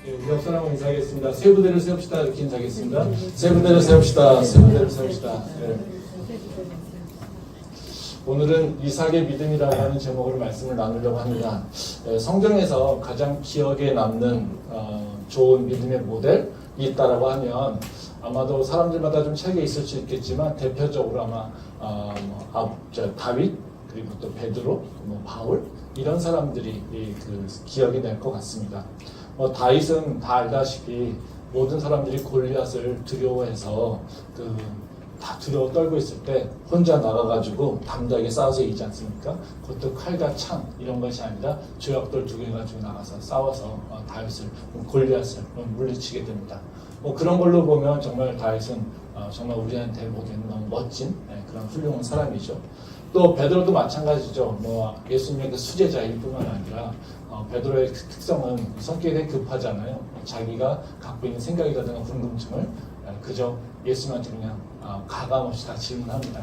우리 옆사람하고 인사하겠습니다. 세 부대를 세웁시다. 이렇게 인사하겠습니다. 세 부대를 세웁시다. 세 부대를 세웁시다. 네. 오늘은 이삭의 믿음이라고 하는 제목으로 말씀을 나누려고 합니다. 성경에서 가장 기억에 남는 좋은 믿음의 모델이 있다라고 하면 아마도 사람들마다 좀 차이가 있을 수 있겠지만 대표적으로 아마 다윗 그리고 또 베드로, 바울 이런 사람들이 그 기억이 날 것 같습니다. 다윗은 다 알다시피 모든 사람들이 골리앗을 두려워해서 다 두려워 떨고 있을 때 혼자 나가가지고 담대하게 싸워서 이기지 않습니까? 그것도 칼과 창 이런 것이 아니라 조약돌 2개 가지고 나가서 싸워서 다윗을 골리앗을 물리치게 됩니다. 그런 걸로 보면 정말 다윗은 정말 우리한테 보기에는 너무 멋진 그런 훌륭한 사람이죠. 또 베드로도 마찬가지죠. 예수님의 그 수제자일 뿐만 아니라 베드로의 특성은 성격이 되게 급하잖아요. 자기가 갖고 있는 생각이라든가 궁금증을 그저 예수님한테 그냥 가감없이 다 질문합니다.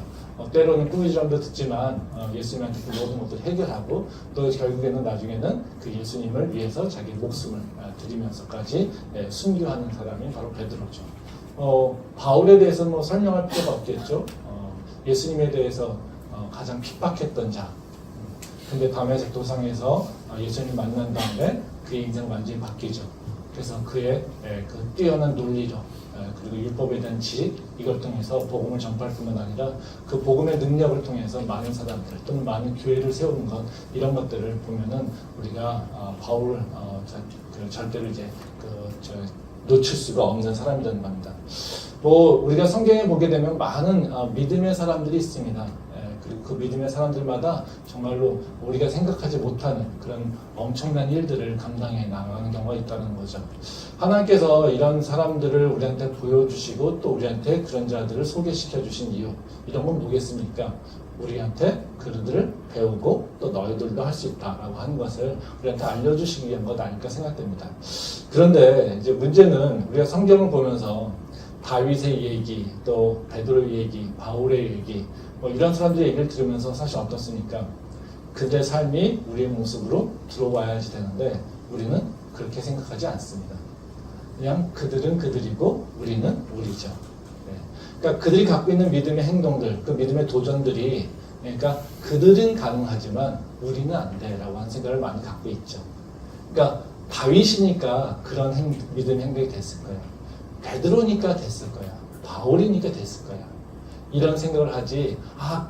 때로는 꾸미지람도 듣지만 예수님한테 그 모든 것들을 해결하고 또 결국에는 나중에는 그 예수님을 위해서 자기 목숨을 드리면서까지 순교하는 사람이 바로 베드로죠. 바울에 대해서는 설명할 필요가 없겠죠. 예수님에 대해서 가장 핍박했던 자. 근데 다메섹 도상에서 예수님 만난 다음에 그의 인생 완전히 바뀌죠. 그래서 그의 그 뛰어난 논리력 그리고 율법에 대한 지식 이걸 통해서 복음을 전파할 뿐만 아니라 그 복음의 능력을 통해서 많은 사람들 또는 많은 교회를 세우는 것 이런 것들을 보면은 우리가 바울을 절대로 이제 놓칠 수가 없는 사람이라는 겁니다. 우리가 성경에 보게 되면 많은 믿음의 사람들이 있습니다. 그리고 그 믿음의 사람들마다 정말로 우리가 생각하지 못하는 그런 엄청난 일들을 감당해 나가는 경우가 있다는 거죠. 하나님께서 이런 사람들을 우리한테 보여주시고 또 우리한테 그런 자들을 소개시켜 주신 이유 이런 건 뭐겠습니까? 우리한테 그들을 배우고 또 너희들도 할 수 있다라고 하는 것을 우리한테 알려주시기 위한 것 아닐까 생각됩니다. 그런데 이제 문제는 우리가 성경을 보면서 다윗의 얘기, 또 베드로의 얘기, 바울의 얘기 이런 사람들의 얘기를 들으면서 사실 어떻습니까? 그들의 삶이 우리의 모습으로 들어와야지 되는데 우리는 그렇게 생각하지 않습니다. 그냥 그들은 그들이고 우리는 우리죠. 그러니까 그들이 갖고 있는 믿음의 행동들, 그 믿음의 도전들이 그러니까 그들은 가능하지만 우리는 안 돼라고 하는 생각을 많이 갖고 있죠. 그러니까 다윗이니까 그런 믿음의 행동이 됐을 거예요. 베드로니까 됐을 거야. 바울이니까 됐을 거야. 이런 생각을 하지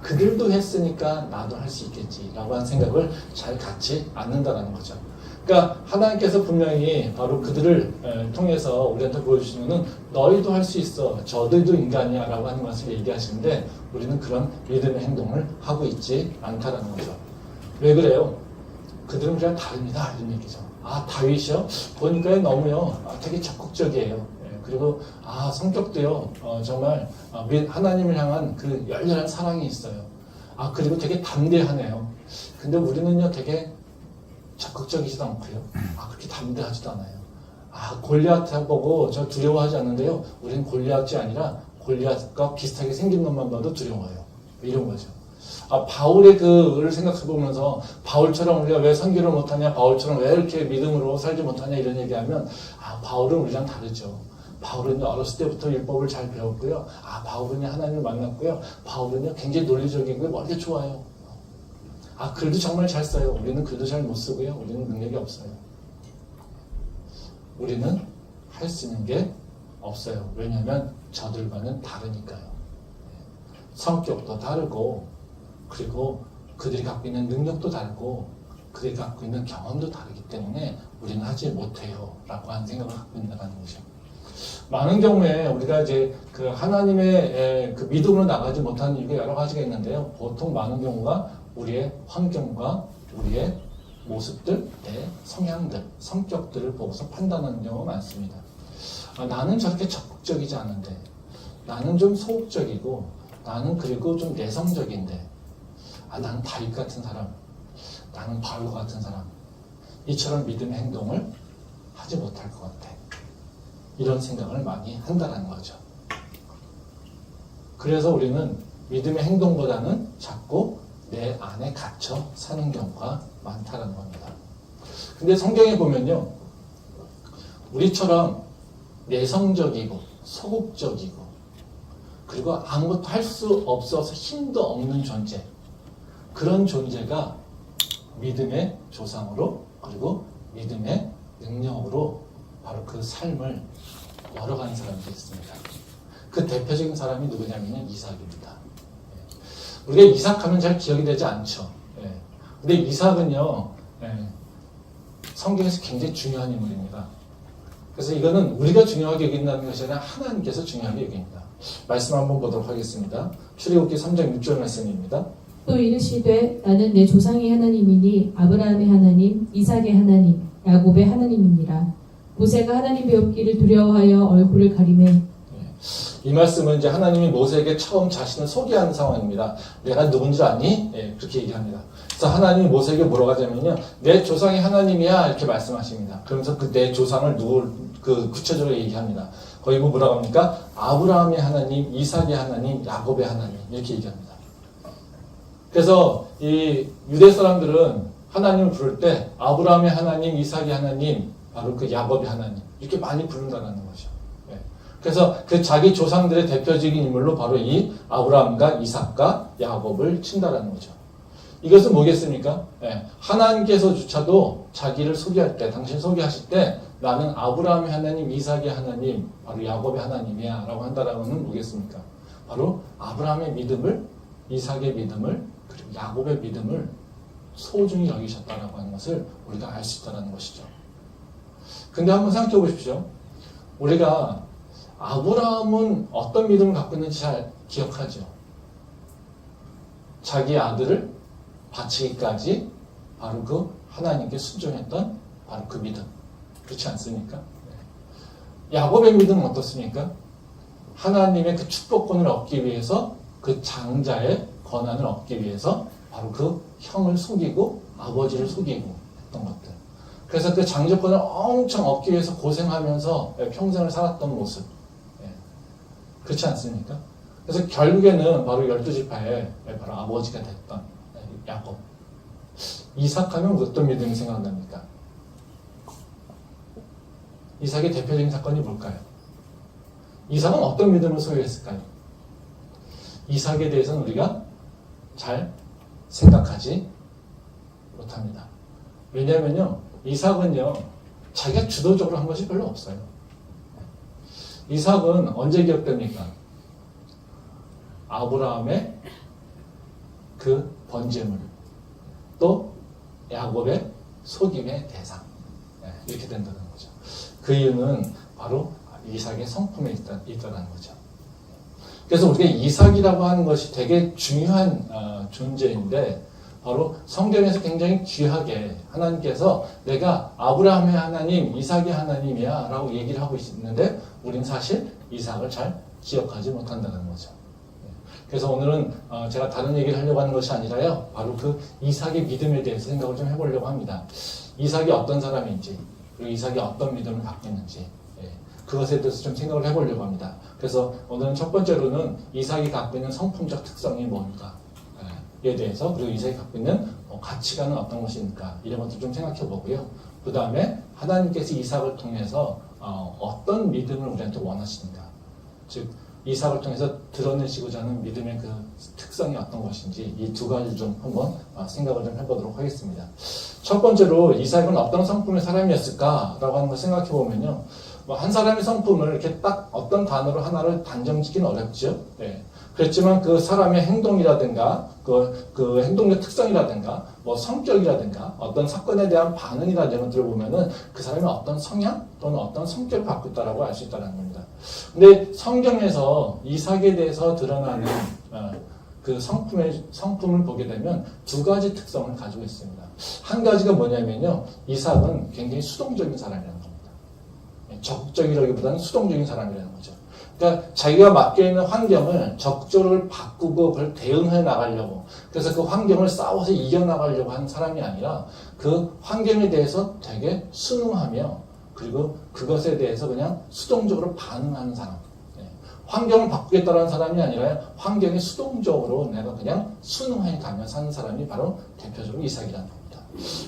그들도 했으니까 나도 할 수 있겠지라고 하는 생각을 잘 갖지 않는다는 거죠. 그러니까 하나님께서 분명히 바로 그들을 통해서 우리한테 보여주시는 것은 너희도 할 수 있어. 저들도 인간이야 라고 하는 것을 얘기하시는데 우리는 그런 믿음의 행동을 하고 있지 않다는 거죠. 왜 그래요? 그들은 그냥 다릅니다. 이런 얘기죠. 다윗이요? 보니까 너무요. 되게 적극적이에요. 그리고 성격도요 정말 하나님을 향한 그 열렬한 사랑이 있어요. 그리고 되게 담대하네요. 근데 우리는요 되게 적극적이지도 않고요. 그렇게 담대하지도 않아요. 골리앗 보고 저 두려워하지 않는데요. 우리는 골리앗이 아니라 골리앗과 비슷하게 생긴 놈만 봐도 두려워요. 이런 거죠. 바울의 그를 생각해보면서 바울처럼 우리가 왜 선교를 못하냐, 바울처럼 왜 이렇게 믿음으로 살지 못하냐 이런 얘기하면 바울은 우리랑 다르죠. 바울은 어렸을 때부터 율법을 잘 배웠고요. 바울은 하나님을 만났고요. 바울은 굉장히 논리적이고 머리가 좋아요. 글도 정말 잘 써요. 우리는 글도 잘 못 쓰고요. 우리는 능력이 없어요. 우리는 할 수 있는 게 없어요. 왜냐하면 저들과는 다르니까요. 성격도 다르고 그리고 그들이 갖고 있는 능력도 다르고 그들이 갖고 있는 경험도 다르기 때문에 우리는 하지 못해요 라고 하는 생각을 갖고 있다는 거죠. 많은 경우에 우리가 이제 그 하나님의 그 믿음으로 나가지 못하는 이유가 여러 가지가 있는데요. 보통 많은 경우가 우리의 환경과 우리의 모습들, 내 성향들, 성격들을 보고서 판단하는 경우가 많습니다. 나는 저렇게 적극적이지 않은데, 나는 좀 소극적이고, 나는 그리고 좀 내성적인데, 나는 다윗 같은 사람, 나는 바울 같은 사람, 이처럼 믿음의 행동을 하지 못할 것 같아. 이런 생각을 많이 한다는 거죠. 그래서 우리는 믿음의 행동보다는 자꾸 내 안에 갇혀 사는 경우가 많다는 겁니다. 근데 성경에 보면요, 우리처럼 내성적이고 소극적이고 그리고 아무것도 할 수 없어서 힘도 없는 존재, 그런 존재가 믿음의 조상으로 그리고 믿음의 능력으로 바로 그 삶을 열어가는 사람들이 있습니다. 그 대표적인 사람이 누구냐면 이삭입니다. 우리가 이삭하면 잘 기억이 되지 않죠. 근데 이삭은요, 성경에서 굉장히 중요한 인물입니다. 그래서 이거는 우리가 중요하게 여긴다는 것이 아니라 하나님께서 중요하게 여깁니다. 말씀 한번 보도록 하겠습니다. 출애굽기 3장 6절 말씀입니다. 또 이르시되 나는 내 조상의 하나님이니 아브라함의 하나님, 이삭의 하나님, 야곱의 하나님이니라. 모세가 하나님 배웠기를 두려워하여 얼굴을 가리매. 이 말씀은 이제 하나님이 모세에게 처음 자신을 소개하는 상황입니다. 내가 누군지 아니? 그렇게 얘기합니다. 그래서 하나님이 모세에게 뭐라고 하자면요, 내 조상이 하나님이야 이렇게 말씀하십니다. 그러면서 그 내 조상을 구체적으로 얘기합니다. 거기 뭐라고 합니까? 아브라함의 하나님, 이삭의 하나님, 야곱의 하나님 이렇게 얘기합니다. 그래서 이 유대 사람들은 하나님을 부를 때 아브라함의 하나님, 이삭의 하나님, 바로 그 야곱의 하나님 이렇게 많이 부른다는 거죠. 그래서 그 자기 조상들의 대표적인 인물로 바로 이 아브라함과 이삭과 야곱을 친다라는 거죠. 이것은 뭐겠습니까? 하나님께서조차도 자기를 소개할 때, 당신 소개하실 때 나는 아브라함의 하나님, 이삭의 하나님, 바로 야곱의 하나님이야 라고 한다라는 건 뭐겠습니까? 바로 아브라함의 믿음을, 이삭의 믿음을, 그리고 야곱의 믿음을 소중히 여기셨다라고 하는 것을 우리가 알 수 있다는 것이죠. 근데 한번 생각해 보십시오. 우리가 아브라함은 어떤 믿음을 갖고 있는지 잘 기억하죠. 자기 아들을 바치기까지 바로 그 하나님께 순종했던 바로 그 믿음. 그렇지 않습니까? 야곱의 믿음은 어떻습니까? 하나님의 그 축복권을 얻기 위해서 그 장자의 권한을 얻기 위해서 바로 그 형을 속이고 아버지를 속이고 했던 것들. 그래서 그 장자권을 엄청 얻기 위해서 고생하면서 평생을 살았던 모습. 그렇지 않습니까? 그래서 결국에는 바로 12지파의 바로 아버지가 됐던 야곱. 이삭하면 어떤 믿음이 생각납니까? 이삭의 대표적인 사건이 뭘까요? 이삭은 어떤 믿음을 소유했을까요? 이삭에 대해서는 우리가 잘 생각하지 못합니다. 왜냐하면요, 이삭은요, 자기가 주도적으로 한 것이 별로 없어요. 이삭은 언제 기억됩니까? 아브라함의 그 번제물, 또 야곱의 속임의 대상, 이렇게 된다는 거죠. 그 이유는 바로 이삭의 성품에 있다는 거죠. 그래서 우리가 이삭이라고 하는 것이 되게 중요한 존재인데, 바로 성경에서 굉장히 귀하게 하나님께서 내가 아브라함의 하나님, 이삭의 하나님이야 라고 얘기를 하고 있는데 우리는 사실 이삭을 잘 기억하지 못한다는 거죠. 그래서 오늘은 제가 다른 얘기를 하려고 하는 것이 아니라요, 바로 그 이삭의 믿음에 대해서 생각을 좀 해보려고 합니다. 이삭이 어떤 사람인지, 그리고 이삭이 어떤 믿음을 갖고 있는지, 그것에 대해서 좀 생각을 해보려고 합니다. 그래서 오늘은 첫 번째로는 이삭이 갖고 있는 성품적 특성이 뭔가 에 대해서, 그리고 이삭이 갖고 있는 가치관은 어떤 것입니까? 이런 것도 좀 생각해 보고요. 그 다음에 하나님께서 이삭을 통해서 어떤 믿음을 우리한테 원하십니까? 즉 이삭을 통해서 드러내시고자 하는 믿음의 그 특성이 어떤 것인지 이 두 가지 좀 한번 생각을 좀 해보도록 하겠습니다. 첫 번째로 이삭은 어떤 성품의 사람이었을까라고 하는 걸 생각해 보면요, 한 사람의 성품을 이렇게 딱 어떤 단어로 하나를 단정짓기는 어렵죠. 그렇지만 그 사람의 행동이라든가 그 행동의 특성이라든가 뭐 성격이라든가 어떤 사건에 대한 반응이라든가 이런 것들을 보면은 그 사람이 어떤 성향 또는 어떤 성격을 갖고 있다라고 알 수 있다는 겁니다. 근데 성경에서 이삭에 대해서 드러나는 그 성품을 보게 되면 두 가지 특성을 가지고 있습니다. 한 가지가 뭐냐면요, 이삭은 굉장히 수동적인 사람이라는 겁니다. 적극적이라기보다는 수동적인 사람이라는 거죠. 그러니까 자기가 맡겨 있는 환경을 적극적으로 바꾸고 그걸 대응해 나가려고, 그래서 그 환경을 싸워서 이겨나가려고 하는 사람이 아니라 그 환경에 대해서 되게 순응하며 그리고 그것에 대해서 그냥 수동적으로 반응하는 사람. 환경을 바꾸겠다는 사람이 아니라 환경에 수동적으로 내가 그냥 순응해 가며 사는 사람이 바로 대표적으로 이삭이라는 겁니다.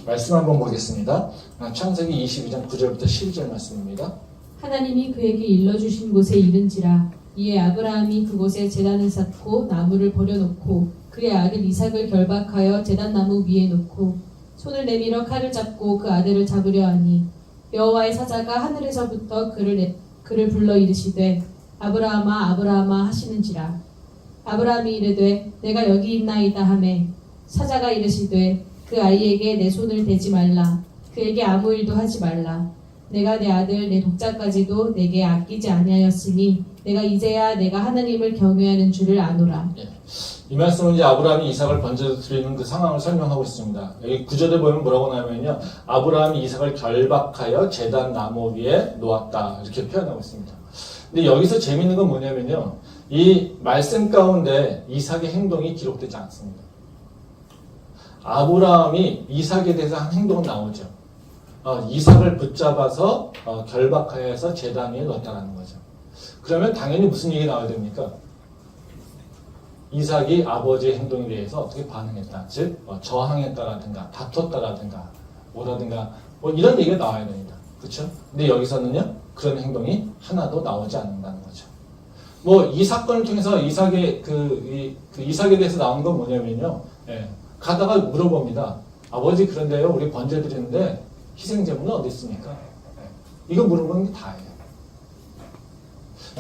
말씀 한번 보겠습니다. 창세기 22장 9절부터 12절 말씀입니다. 하나님이 그에게 일러주신 곳에 이른지라 이에 아브라함이 그곳에 제단을 쌓고 나무를 버려놓고 그의 아들 이삭을 결박하여 제단 나무 위에 놓고 손을 내밀어 칼을 잡고 그 아들을 잡으려 하니 여호와의 사자가 하늘에서부터 그를 불러 이르시되 아브라함아 아브라함아 하시는지라 아브라함이 이르되 내가 여기 있나이다 하매 사자가 이르시되 그 아이에게 내 손을 대지 말라 그에게 아무 일도 하지 말라 내가 내 아들 내 독자까지도 내게 아끼지 아니하였으니 내가 이제야 내가 하나님을 경외하는 줄을 아노라. 예. 이 말씀은 이제 아브라함이 이삭을 번제드리는 그 상황을 설명하고 있습니다. 여기 9절에 보면 뭐라고 나오면요, 아브라함이 이삭을 결박하여 제단 나무 위에 놓았다 이렇게 표현하고 있습니다. 근데 여기서 재밌는 건 뭐냐면요, 이 말씀 가운데 이삭의 행동이 기록되지 않습니다. 아브라함이 이삭에 대해서 한 행동은 나오죠. 이삭을 붙잡아서 결박하여서 제단 위에 넣었다는 거죠. 그러면 당연히 무슨 얘기 나와야 됩니까? 이삭이 아버지의 행동에 대해서 어떻게 반응했다, 즉 저항했다라든가 다퉜다라든가 뭐라든가 뭐 이런 얘기가 나와야 됩니다. 그렇죠? 근데 여기서는요 그런 행동이 하나도 나오지 않는다는 거죠. 뭐 이 사건을 통해서 이삭의 이삭에 대해서 나온 건 뭐냐면요, 가다가 물어봅니다. 아버지, 그런데요 우리 번제 드리는데 희생제물은 어디 있습니까? 이거 물어보는 게 다예요.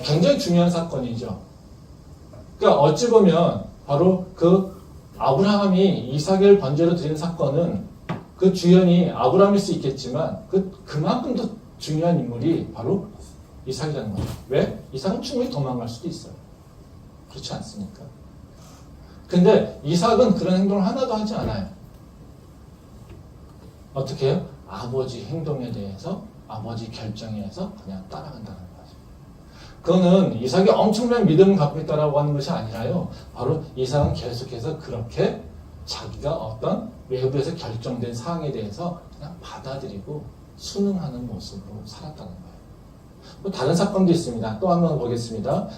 굉장히 중요한 사건이죠. 그러니까 어찌 보면 바로 그 아브라함이 이삭을 번제로 드린 사건은 그 주연이 아브라함일 수 있겠지만 그만큼 더 중요한 인물이 바로 이삭이라는 거죠. 왜? 이삭은 충분히 도망갈 수도 있어요. 그렇지 않습니까? 근데 이삭은 그런 행동을 하나도 하지 않아요. 어떻게 해요? 아버지 행동에 대해서, 아버지 결정에 의해서 그냥 따라간다는 거죠. 그거는 이삭이 엄청난 믿음을 갖고 있다라고 하는 것이 아니라요, 바로 이삭은 계속해서 그렇게 자기가 어떤 외부에서 결정된 사항에 대해서 그냥 받아들이고 순응하는 모습으로 살았다는 거예요. 또 다른 사건도 있습니다. 또 한번 보겠습니다.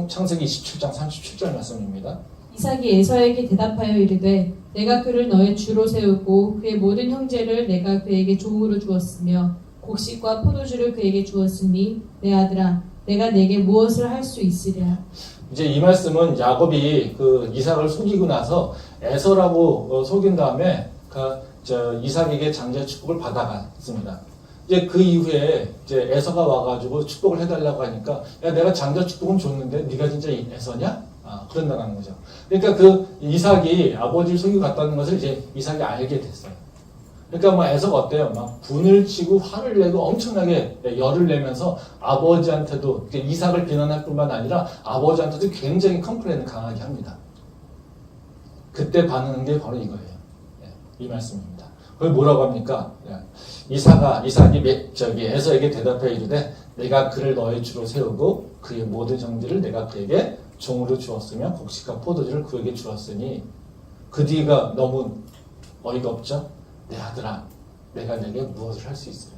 창세기 27장 37절 말씀입니다. 이삭이 에서에게 대답하여 이르되 내가 그를 너의 주로 세우고 그의 모든 형제를 내가 그에게 종으로 주었으며 곡식과 포도주를 그에게 주었으니 내 아들아 내가 내게 무엇을 할 수 있으랴. 이제 이 말씀은 야곱이 그 이삭을 속이고 나서 에서라고 속인 다음에 이삭에게 장자의 축복을 받아갔습니다. 이제 그 이후에 이제 에서가 와가지고 축복을 해달라고 하니까 야, 내가 장자 축복은 줬는데 네가 진짜 에서냐? 그런다는 거죠. 그러니까 그 이삭이 아버지를 속이고 갔다는 것을 이제 이삭이 알게 됐어요. 그러니까 뭐 에서가 어때요? 막 분을 치고 화를 내고 엄청나게 열을 내면서 아버지한테도 이삭을 비난할 뿐만 아니라 아버지한테도 굉장히 컴플레인을 강하게 합니다. 그때 반응한 게 바로 이거예요. 이 말씀입니다. 그걸 뭐라고 합니까? 이삭이 에서에게 대답해 이르되 내가 그를 너의 주로 세우고 그의 모든 형제를 내가 그에게 종으로 주었으며 곡식과 포도주를 그에게 주었으니 그 뒤가 너무 어이가 없죠? 내 아들아, 내가 내게 무엇을 할 수 있으랴.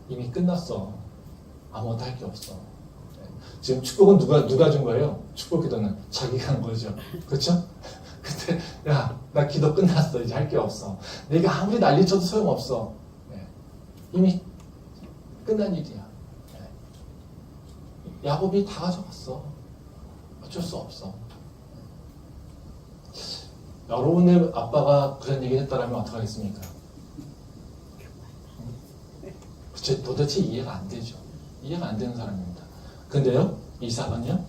이미 끝났어. 아무것도 할 게 없어. 지금 축복은 누가 준 거예요? 축복 기도는 자기가 한 거죠. 그렇죠? 그때 야, 나 기도 끝났어. 이제 할 게 없어. 내가 아무리 난리쳐도 소용없어. 이미 끝난 일이야. 야곱이 다 가져갔어. 어쩔 수 없어. 여러분의 아빠가 그런 얘기를 했다면 어떡하겠습니까? 그쵸? 도대체 이해가 안 되죠. 이해가 안 되는 사람입니다. 근데요, 이삭은요,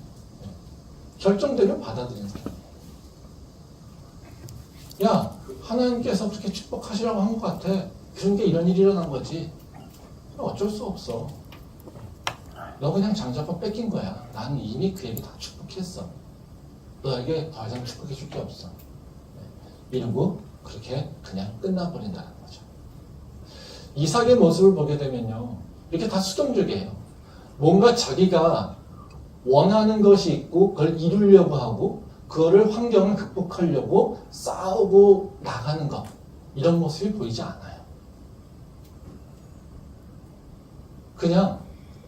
결정대로 받아들이는 사람이에요. 야, 하나님께서 그렇게 축복하시라고 한 것 같아. 그런 게 이런 일이 일어난 거지. 어쩔 수 없어. 너 그냥 장자권 뺏긴 거야. 나는 이미 그에게 다 축복했어. 너에게 더 이상 축복해 줄 게 없어. 이러고 그렇게 그냥 끝나버린다는 거죠. 이삭의 모습을 보게 되면요, 이렇게 다 수동적이에요. 뭔가 자기가 원하는 것이 있고 그걸 이루려고 하고 그거를 환경을 극복하려고 싸우고 나가는 것, 이런 모습이 보이지 않아요. 그냥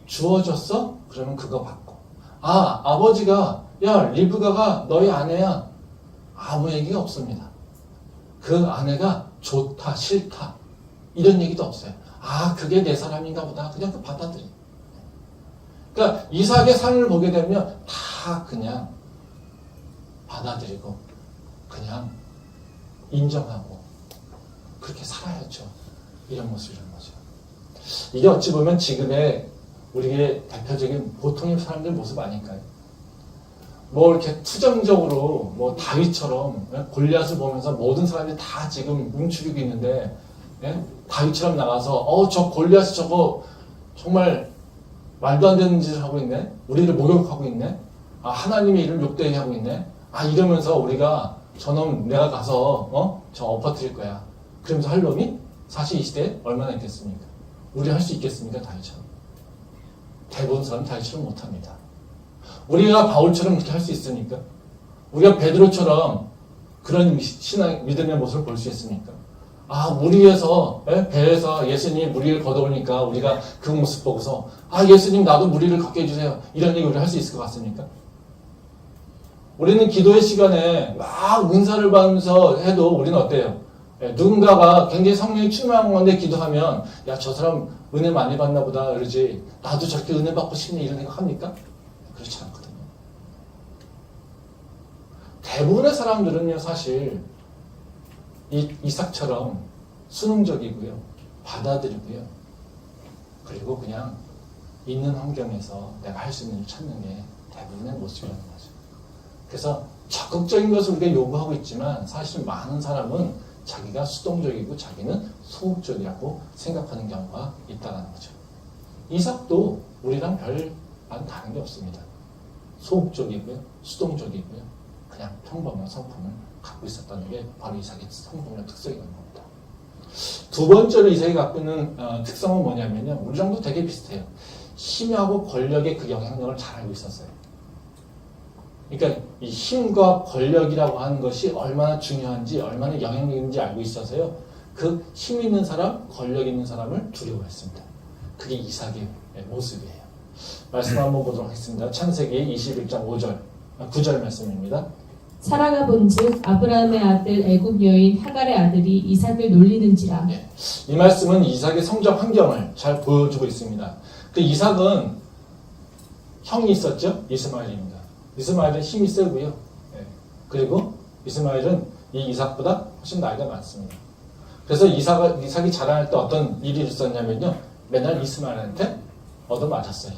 주어졌어? 그러면 그거 받고. 아버지가 야, 리브가가 너희 아내야. 아무 얘기가 없습니다. 그 아내가 좋다, 싫다 이런 얘기도 없어요. 아, 그게 내 사람인가 보다. 그냥 그 받아들여. 그러니까 이삭의 삶을 보게 되면 다 그냥 받아들이고 그냥 인정하고 그렇게 살아야죠. 이런 모습이란 거죠. 이게 어찌 보면 지금의 우리의 대표적인 보통의 사람들 모습 아닐까요? 뭐 이렇게 투정적으로 뭐 다윗처럼 골리앗을 보면서 모든 사람들이 다 지금 움츠리고 있는데 다윗처럼 나가서 저 골리앗이 저거 정말 말도 안 되는 짓을 하고 있네. 우리를 모욕하고 있네. 아, 하나님의 이름을 욕되게 하고 있네. 아, 이러면서 우리가 저놈 내가 가서 저 엎어뜨릴 거야. 그러면서 할 놈이 사실 이 시대에 얼마나 있겠습니까? 우리 할 수 있겠습니까? 다윗처럼. 대부분 사람은 다윗처럼 못합니다. 우리가 바울처럼 그렇게 할 수 있습니까? 우리가 베드로처럼 그런 신앙, 믿음의 모습을 볼 수 있습니까? 아, 물 위에서, 배에서 예수님이 물 위를 걷어오니까 우리가 그 모습 보고서 아, 예수님 나도 물 위를 걷게 해주세요. 이런 얘기 우리가 할 수 있을 것 같습니까? 우리는 기도의 시간에 막 은사를 받으면서 해도 우리는 어때요? 누군가가 굉장히 성령이 충만한 건데 기도하면 야, 저 사람 은혜 많이 받나 보다 그러지 나도 저렇게 은혜 받고 싶네 이런 생각 합니까? 그렇지 않거든요. 대부분의 사람들은요, 사실 이삭처럼 순응적이고요, 받아들이고요, 그리고 그냥 있는 환경에서 내가 할 수 있는 일을 찾는 게 대부분의 모습이라는 거죠. 그래서 적극적인 것을 우리가 요구하고 있지만 사실 많은 사람은 자기가 수동적이고 자기는 소극적이라고 생각하는 경우가 있다는 거죠. 이삭도 우리랑 별반 다른 게 없습니다. 소극적이고요, 수동적이고요, 그냥 평범한 성품을 갖고 있었다는 게 바로 이삭의 성품의 특성이라는 겁니다. 두 번째로 이삭이 갖고 있는 특성은 뭐냐면요, 우리랑도 되게 비슷해요. 힘하고 권력의 그 영향력을 잘 알고 있었어요. 그러니까 이 힘과 권력이라고 하는 것이 얼마나 중요한지, 얼마나 영향력 있는지 알고 있어서요, 그 힘 있는 사람, 권력 있는 사람을 두려워했습니다. 그게 이삭의 모습이에요. 말씀 한번 보도록 하겠습니다. 창세기 21장 9절 말씀입니다. 사라가 본즉 아브라함의 아들 애굽 여인 하갈의 아들이 이삭을 놀리는지라. 이 말씀은 이삭의 성장 환경을 잘 보여주고 있습니다. 그 이삭은 형이 있었죠? 이스마엘입니다. 이스마엘은 힘이 세고요. 그리고 이스마엘은 이 이삭보다 훨씬 나이가 많습니다. 그래서 이삭이 자라날 때 어떤 일이 있었냐면요, 맨날 이스마엘한테 얻어맞았어요.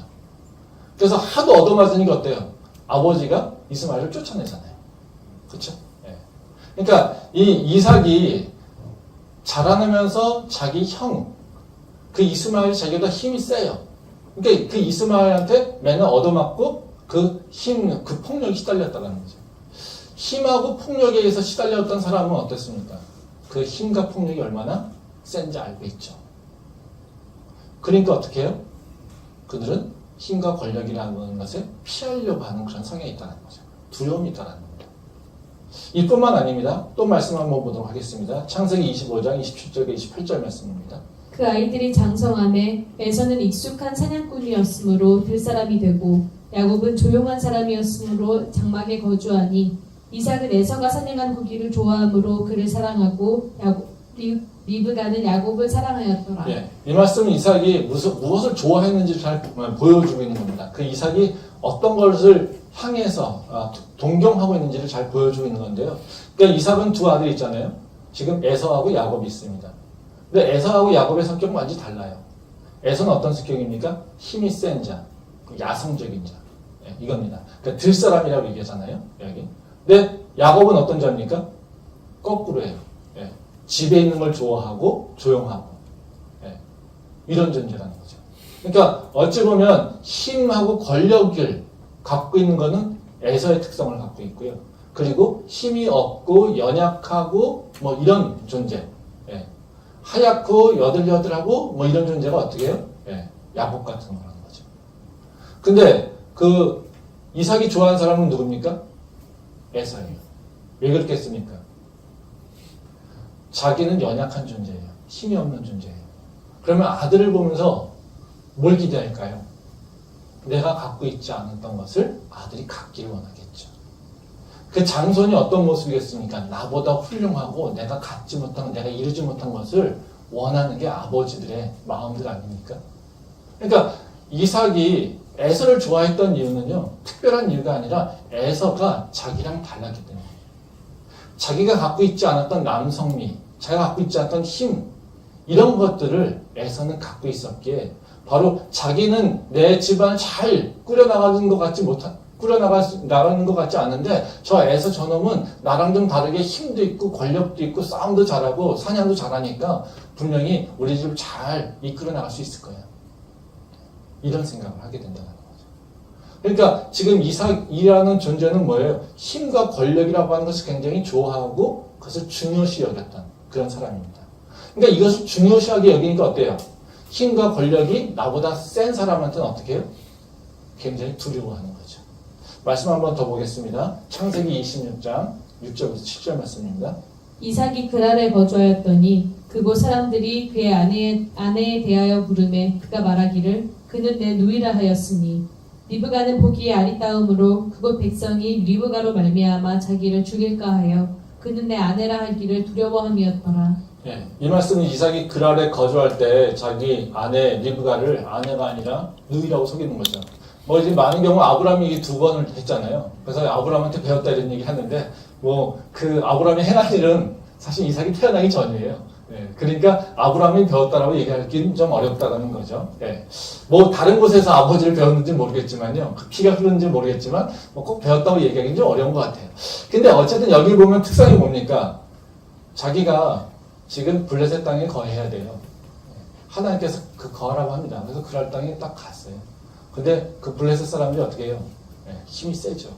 그래서 하도 얻어맞으니까 어때요? 아버지가 이스마엘을 쫓아내잖아요. 그렇죠? 그러니까 이 이삭이 자라나면서 자기 형, 그 이스마엘이 자기보다 힘이 세요. 그러니까 그 이스마엘한테 맨날 얻어맞고 그 힘, 그 폭력에 시달렸다는 거죠. 힘하고 폭력에 의해서 시달렸던 사람은 어땠습니까? 그 힘과 폭력이 얼마나 센지 알고 있죠. 그러니까 어떻게 해요? 그들은 힘과 권력이라는 것을 피하려고 하는 그런 성향이 있다는 거죠. 두려움이 있다는 겁니다. 이뿐만 아닙니다. 또 말씀 한번 보도록 하겠습니다. 창세기 25장 27절과 28절 말씀입니다. 그 아이들이 장성함에 에서는 익숙한 사냥꾼이었으므로 들사람이 되고 야곱은 조용한 사람이었으므로 장막에 거주하니 이삭은 에서가 사냥한 고기를 좋아하므로 그를 사랑하고 리브가는 야곱을 사랑하였더라. 이 말씀은 이삭이 무엇을 좋아했는지 잘 보여주고 있는 겁니다. 그 이삭이 어떤 것을 향해서 동경하고 있는지를 잘 보여주고 있는 건데요. 그러니까 이삭은 두 아들이 있잖아요. 지금 에서하고 야곱이 있습니다. 근데 에서하고 야곱의 성격은 완전히 달라요. 에서는 어떤 성격입니까? 힘이 센 자, 야성적인 자. 이겁니다. 그러니까 들사람이라고 얘기하잖아요. 여기. 근데 야곱은 어떤 자입니까? 거꾸로예요. 집에 있는 걸 좋아하고 조용하고 이런 존재라는 거죠. 그러니까 어찌 보면 힘하고 권력을 갖고 있는 것은 에서의 특성을 갖고 있고요. 그리고 힘이 없고 연약하고 뭐 이런 존재, 하얗고 여들여들하고 뭐 이런 존재가 어떻게 해요? 야곱 같은 거라는 거죠. 근데 그 이삭이 좋아하는 사람은 누굽니까? 에서예요. 왜 그렇겠습니까? 자기는 연약한 존재예요. 힘이 없는 존재예요. 그러면 아들을 보면서 뭘 기대할까요? 내가 갖고 있지 않았던 것을 아들이 갖기를 원하겠죠. 그 장손이 어떤 모습이겠습니까? 나보다 훌륭하고 내가 갖지 못한, 내가 이루지 못한 것을 원하는 게 아버지들의 마음들 아닙니까? 그러니까 이삭이 에서를 좋아했던 이유는요, 특별한 이유가 아니라 에서가 자기랑 달랐기 때문에. 자기가 갖고 있지 않았던 남성미, 자기가 갖고 있지 않았던 힘, 이런 것들을 에서는 갖고 있었기에 바로 자기는 내 집안을 잘 꾸려나가는 것 같지 나가는 것 같지 않은데 저 에서 저놈은 나랑 좀 다르게 힘도 있고 권력도 있고 싸움도 잘하고 사냥도 잘하니까 분명히 우리 집을 잘 이끌어 나갈 수 있을 거예요. 이런 생각을 하게 된다는 거죠. 그러니까 지금 이삭이라는 존재는 뭐예요? 힘과 권력이라고 하는 것을 굉장히 좋아하고 그것을 중요시 여겼던 그런 사람입니다. 그러니까 이것을 중요시하게 여기니까 어때요? 힘과 권력이 나보다 센 사람한테는 어떻게 해요? 굉장히 두려워하는 거죠. 말씀 한번 더 보겠습니다. 창세기 26장 6절부터 7절 말씀입니다. 이삭이 그랄에 거주하였더니 그곳 사람들이 그의 아내에 대하여 물으매 그가 말하기를 그는 내 누이라 하였으니 리브가는 보기에 아리따움으로 그곳 백성이 리브가로 말미암아 자기를 죽일까 하여 그는 내 아내라 하기를 두려워함이었더라. 예, 이 말씀은 이삭이 그랄에 거주할 때 자기 아내 리브가를 아내가 아니라 누이라고 속이는 거죠. 뭐 이제 많은 경우 아브라함이 이게 2번을 했잖아요. 그래서 아브라함한테 배웠다 이런 얘기 하는데 뭐 그 아브라함이 행한 일은 사실 이삭이 태어나기 전이에요. 예, 그러니까 아브라함이 배웠다라고 얘기하기는 좀 어렵다는 거죠. 예, 뭐 다른 곳에서 아버지를 배웠는지 모르겠지만요. 그 피가 흐르는지 모르겠지만 뭐 꼭 배웠다고 얘기하기는 좀 어려운 것 같아요. 근데 어쨌든 여기 보면 특성이 뭡니까? 자기가 지금 블레셋 땅에 거해야 돼요. 하나님께서 그 거하라고 합니다. 그래서 그랄 땅에 딱 갔어요. 근데 그 블레셋 사람들이 어떻게 해요? 네, 힘이 세죠.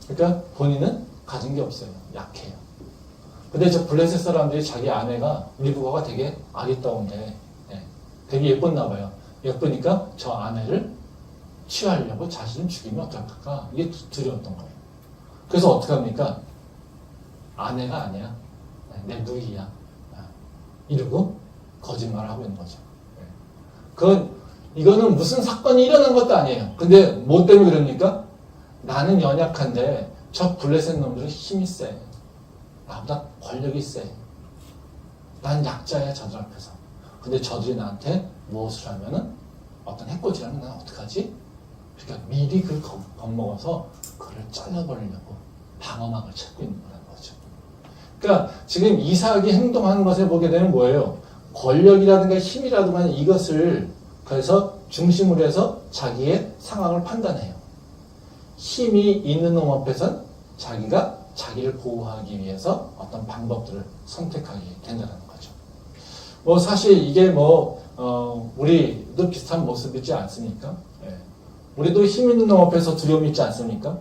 그러니까 본인은 가진 게 없어요. 약해요. 근데 저 블레셋 사람들이 자기 아내가 리브가가 되게 아리따운데 되게 예뻤나 봐요. 예쁘니까 저 아내를 취하려고 자신을 죽이면 어떡할까? 이게 두려웠던 거예요. 그래서 어떻게 합니까? 아내가 아니야. 내 누이야. 이러고 거짓말을 하고 있는 거죠. 이거는 무슨 사건이 일어난 것도 아니에요. 근데 뭐 때문에 그럽니까? 나는 연약한데 저 블레셋 놈들은 힘이 세. 나보다 권력이 세. 난 약자야, 저들 앞에서. 근데 저들이 나한테 무엇을 하면은 어떤 해코지를 하면 난 어떡하지? 그러니까 미리 그걸 겁먹어서 그걸 잘라버리려고 방어막을 찾고 있는 거라는 거죠. 그러니까 지금 이삭이 행동하는 것에 보게 되면 뭐예요? 권력이라든가 힘이라든가 이것을 그래서 중심으로 해서 자기의 상황을 판단해요. 힘이 있는 놈 앞에선 자기가 자기를 보호하기 위해서 어떤 방법들을 선택하게 된다는 거죠. 뭐 사실 이게 우리도 비슷한 모습이지 않습니까? 예. 우리도 힘 있는 놈 앞에서 두려움이 있지 않습니까?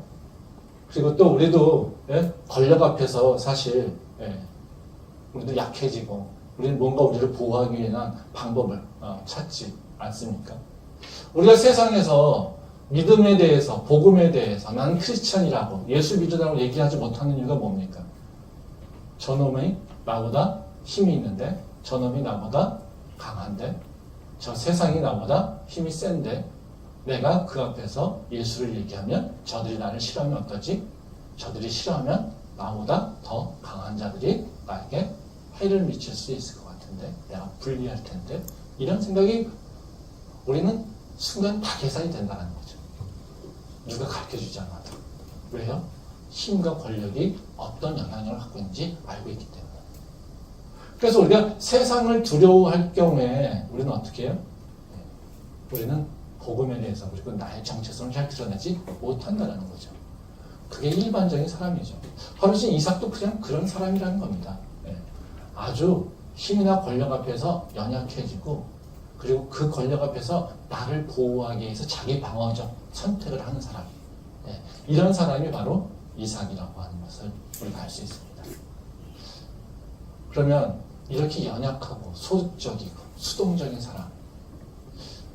그리고 또 우리도 권력 앞에서 사실 우리도 약해지고 우리는 뭔가 우리를 보호하기 위한 방법을 찾지 않습니까? 우리가 세상에서 믿음에 대해서, 복음에 대해서 나는 크리스천이라고 예수 믿으라고 얘기하지 못하는 이유가 뭡니까? 저놈이 나보다 힘이 있는데 저놈이 나보다 강한데 저 세상이 나보다 힘이 센데 내가 그 앞에서 예수를 얘기하면 저들이 나를 싫어하면 어떠지? 저들이 싫어하면 나보다 더 강한 자들이 나에게 해를 미칠 수 있을 것 같은데 내가 불리할 텐데 이런 생각이 우리는 순간 다 계산이 된다는 거죠. 누가 가르쳐주지 않아도. 왜요? 힘과 권력이 어떤 영향력을 갖고 있는지 알고 있기 때문에. 그래서 우리가 세상을 두려워할 경우에 우리는 어떻게 해요? 우리는 복음에 대해서 그리고 나의 정체성을 잘 드러내지 못한다는 거죠. 그게 일반적인 사람이죠. 바로 지금 이삭도 그냥 그런 사람이라는 겁니다. 아주 힘이나 권력 앞에서 연약해지고 그리고 그 권력 앞에서 나를 보호하기 위해서 자기 방어적 선택을 하는 사람. 이런 사람이 바로 이삭이라고 하는 것을 우리가 알 수 있습니다. 그러면 이렇게 연약하고 소극적이고 수동적인 사람,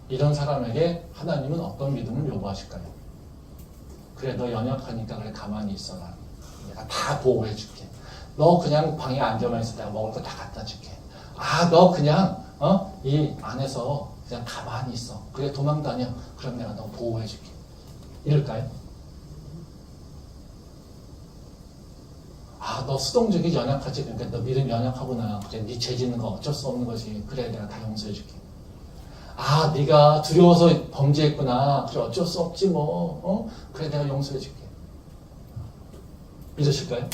이런 사람에게 하나님은 어떤 믿음을 요구하실까요? 그래, 너 연약하니까 그래 가만히 있어라. 내가 다 보호해 줄게. 너 그냥 방에 앉아만 있어. 내가 먹을 거 다 갖다 줄게. 너 그냥 이 안에서 그냥 가만히 있어. 그래, 도망 다녀. 그럼 내가 너 보호해 줄게. 이럴까요? 아, 너 수동적이 연약하지. 그러니까 너 믿음 연약하구나. 그래, 네 죄 짓는 거 어쩔 수 없는 거지. 그래, 내가 다 용서해줄게. 아, 네가 두려워서 범죄했구나. 그래, 어쩔 수 없지 뭐. 그래, 내가 용서해줄게. 믿으실까요?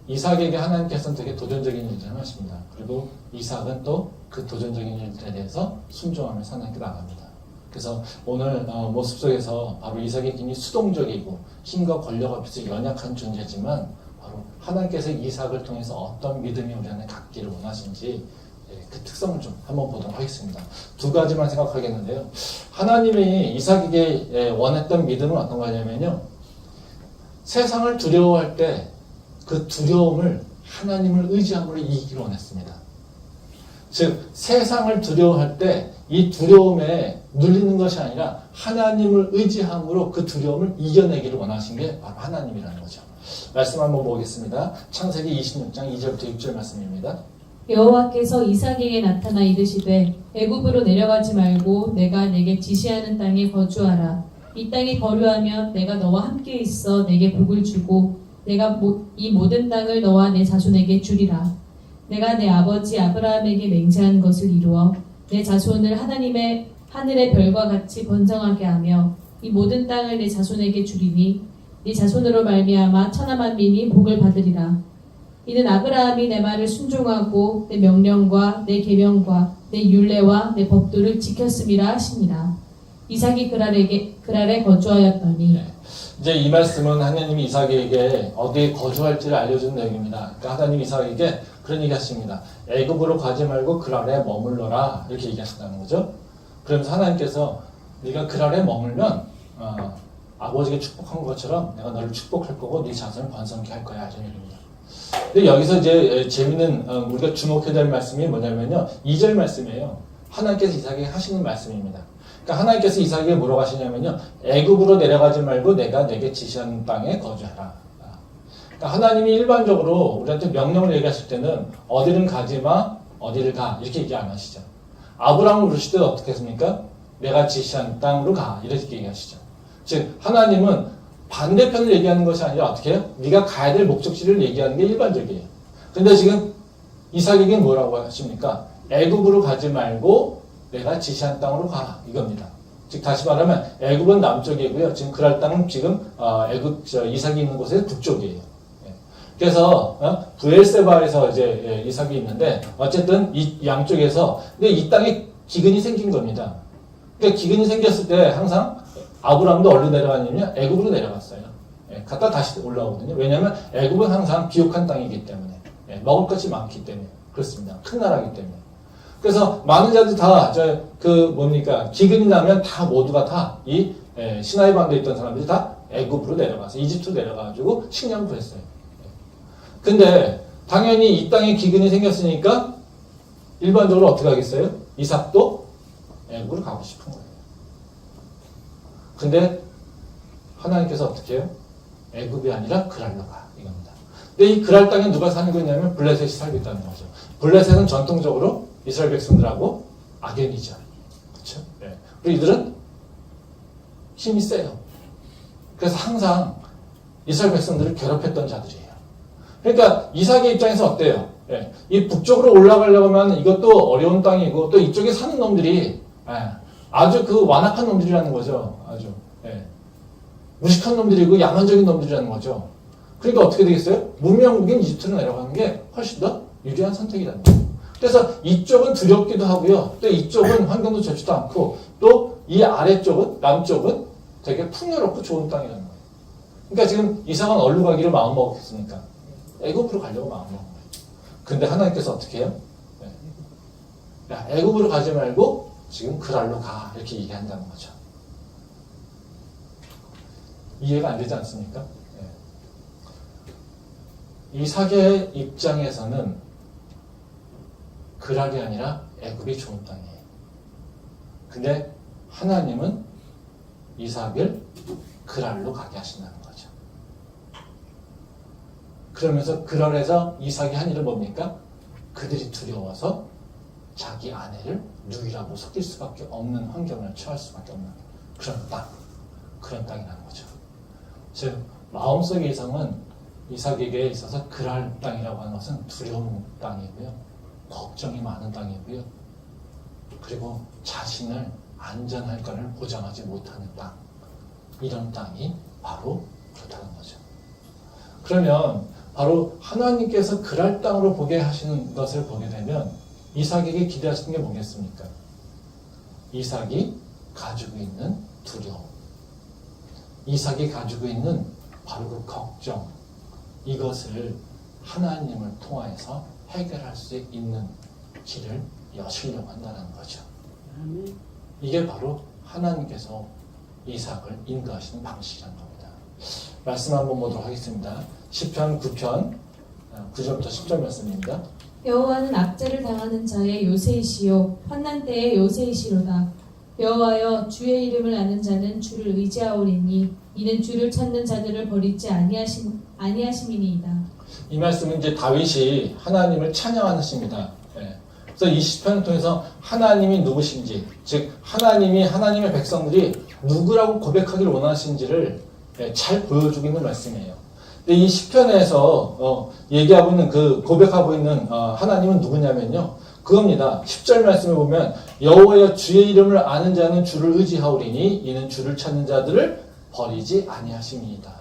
이삭에게 하나님께서는 되게 도전적인 일을 하십니다. 그리고 이삭은 또 그 도전적인 일들에 대해서 순종하면서 하나님께 나갑니다. 그래서 오늘 모습 속에서 바로 이삭이 굉장히 수동적이고 힘과 권력 앞에서 연약한 존재지만 바로 하나님께서 이삭을 통해서 어떤 믿음이 우리 안에 갖기를 원하신지 그 특성을 좀 한번 보도록 하겠습니다. 두 가지만 생각하겠는데요. 하나님이 이삭에게 원했던 믿음은 어떤 거냐면요. 세상을 두려워할 때 그 두려움을 하나님을 의지함으로 이기기를 원했습니다. 즉 세상을 두려워할 때 이 두려움에 눌리는 것이 아니라 하나님을 의지함으로 그 두려움을 이겨내기를 원하신 게 바로 하나님이라는 거죠. 말씀 한번 보겠습니다. 창세기 26장 2절부터 6절 말씀입니다. 여호와께서 이삭에게 나타나 이르시되 애굽으로 내려가지 말고 내가 내게 지시하는 땅에 거주하라. 이 땅에 거류하면 내가 너와 함께 있어 내게 복을 주고 내가 이 모든 땅을 너와 내 자손에게 주리라. 내가 내 아버지 아브라함에게 맹세한 것을 이루어 내 자손을 하나님의 하늘의 별과 같이 번성하게 하며 이 모든 땅을 내 자손에게 주리니 네 자손으로 말미암아 천하 만민이 복을 받으리라. 이는 아브라함이 내 말을 순종하고 내 명령과 내 계명과 내 율례와 내 법도를 지켰음이라 하시니라. 이삭이 그랄에 거주하였더니. 네. 이제 이 말씀은 하나님이 이삭에게 어디에 거주할지를 알려준 내용입니다. 그러니까 하나님 이삭에게 그런 얘기 하십니다. 애굽으로 가지 말고 그랄에 머물러라. 이렇게 얘기하신다는 거죠. 그러면서 하나님께서 네가 그랄에 머물면 아버지가 축복한 것처럼 내가 너를 축복할 거고 네 자손을 번성케 할 거야. 이런 얘기입니다. 근데 여기서 이제 재미있는 우리가 주목해야 될 말씀이 뭐냐면요. 2절 말씀이에요. 하나님께서 이삭에게 하시는 말씀입니다. 그러니까 하나님께서 이삭에게 뭐라고 하시냐면요. 애굽으로 내려가지 말고 내가 내게 지시하는 땅에 거주하라. 그러니까 하나님이 일반적으로 우리한테 명령을 얘기하실 때는 어디는 가지 마, 어디를 가 이렇게 얘기 안 하시죠. 아브라함을 부르실 때 어떻게 했습니까? 내가 지시한 땅으로 가 이렇게 얘기하시죠. 즉 하나님은 반대편을 얘기하는 것이 아니라 어떻게 해요? 네가 가야 될 목적지를 얘기하는 게 일반적이에요. 근데 지금 이삭에게 뭐라고 하십니까? 애굽으로 가지 말고 내가 지시한 땅으로 가 이겁니다. 즉 다시 말하면 애굽은 남쪽이고요. 지금 그랄 땅은 지금 이삭이 있는 곳의 북쪽이에요. 그래서 브엘세바에서 이제 이삭이 있는데 어쨌든 이 양쪽에서 근데 이 땅에 기근이 생긴 겁니다. 그러니까 기근이 생겼을 때 항상 아브라함도 어디로 내려갔냐면 애굽으로 내려갔어요. 갔다 다시 올라오거든요. 왜냐하면 애굽은 항상 비옥한 땅이기 때문에 먹을 것이 많기 때문에 그렇습니다. 큰 나라이기 때문에. 그래서 많은 자들이 다 기근이 나면 다 모두가 다 이 시나이 반도에 있던 사람들이 다 애굽으로 내려가서 이집트로 내려가가지고 식량 구했어요. 근데 당연히 이 땅에 기근이 생겼으니까 일반적으로 어떻게 하겠어요? 이삭도 애굽으로 가고 싶은 거예요. 근데 하나님께서 어떻게 해요? 애굽이 아니라 그랄로 가 이겁니다. 근데 이 그랄 땅에 누가 사는 거냐면 블레셋이 살고 있다는 거죠. 블레셋은 전통적으로 이스라엘 백성들하고 악연이죠. 그렇죠? 네. 그리고 이들은 힘이 세요. 그래서 항상 이스라엘 백성들을 괴롭혔던 자들이에요. 그러니까 이삭의 입장에서 어때요? 예. 이 북쪽으로 올라가려고 하면 이것도 어려운 땅이고 또 이쪽에 사는 놈들이 아주 그 완악한 놈들이라는 거죠. 아주 무식한 놈들이고 야만적인 놈들이라는 거죠. 그러니까 어떻게 되겠어요? 문명국인 이집트로 내려가는 게 훨씬 더 유리한 선택이라는 거예요. 그래서 이쪽은 두렵기도 하고요. 또 이쪽은 환경도 좋지도 않고 또 이 아래쪽은 남쪽은 되게 풍요롭고 좋은 땅이라는 거예요. 그러니까 지금 이삭은 어디로 가기를 마음먹었겠습니까? 애굽으로 가려고 마음먹은 거예요. 근데 하나님께서 어떻게 해요? 야, 애굽으로 가지 말고 지금 그랄로 가 이렇게 얘기한다는 거죠. 이해가 안 되지 않습니까? 이삭의 입장에서는 그랄이 아니라 애굽이 좋은 땅이에요. 근데 하나님은 이삭을 그랄로 가게 하신다는 거죠. 그러면서 그랄에서 이삭이 한 일은 뭡니까? 그들이 두려워서 자기 아내를 누이라고 속일 수밖에 없는 환경을 처할 수밖에 없는 그런 땅이라는 거죠. 즉 마음속의 이상은 이삭에게 있어서 그랄 땅이라고 하는 것은 두려운 땅이고요. 걱정이 많은 땅이고요. 그리고 자신을 안전할까를 보장하지 못하는 땅. 이런 땅이 바로 그렇다는 거죠. 그러면 바로 하나님께서 그랄 땅으로 보게 하시는 것을 보게 되면 이삭에게 기대하시는 게 뭐겠습니까? 이삭이 가지고 있는 두려움. 이삭이 가지고 있는 바로 그 걱정. 이것을 하나님을 통하여서 해결할 수 있는 길을 여시려고 한다는 거죠. 이게 바로 하나님께서 이삭을 인도하시는 방식이라는 겁니다. 말씀 한번 보도록 하겠습니다. 시편 9편 9절부터 10절 말씀입니다. 여호와는 압제를 당하는 자의 요새이시요 환난 때의 요새이시로다. 여호와여 주의 이름을 아는 자는 주를 의지하오리니 이는 주를 찾는 자들을 버리지 아니하심이니이다. 이 말씀은 이제 다윗이 하나님을 찬양하는 시입니다. 그래서 이 시편을 통해서 하나님이 누구신지, 즉 하나님이 하나님의 백성들이 누구라고 고백하기를 원하시는지를 잘 보여주고 있는 말씀이에요. 근데 이 시편에서 얘기하고 있는 그 고백하고 있는 하나님은 누구냐면요, 그겁니다. 10절 말씀을 보면 여호와여 주의 이름을 아는 자는 주를 의지하오리니 이는 주를 찾는 자들을 버리지 아니하심이니이다.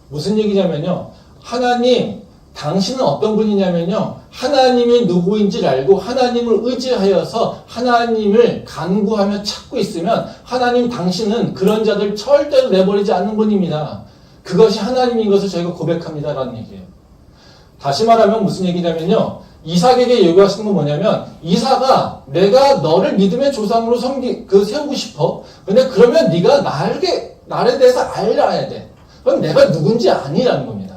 무슨 얘기냐면요, 하나님 당신은 어떤 분이냐면요, 하나님이 누구인지를 알고 하나님을 의지하여서 하나님을 간구하며 찾고 있으면 하나님 당신은 그런 자들 절대로 내버리지 않는 분입니다. 그것이 하나님인 것을 저희가 고백합니다라는 얘기예요. 다시 말하면 무슨 얘기냐면요, 이삭에게 요구하시는 건 뭐냐면, 이삭아 내가 너를 믿음의 조상으로 세우고 싶어. 근데 그러면 네가 나에 대해서 알아야 돼. 그럼 내가 누군지 아니라는 겁니다.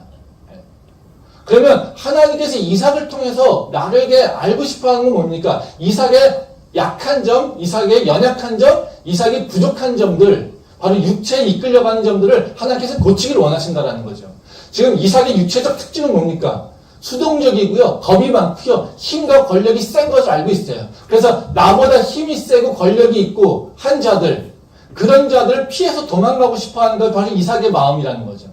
그러면 하나님께서 이삭을 통해서 나에게 알고 싶어하는 건 뭡니까? 이삭의 약한 점, 이삭의 연약한 점, 이삭의 부족한 점들, 바로 육체에 이끌려가는 점들을 하나님께서 고치기를 원하신다는 거죠. 지금 이삭의 육체적 특징은 뭡니까? 수동적이고요, 겁이 많고요, 힘과 권력이 센 것을 알고 있어요. 그래서 나보다 힘이 세고 권력이 있고 한 자들, 그런 자들을 피해서 도망가고 싶어하는 것, 바로 이삭의 마음이라는 거죠.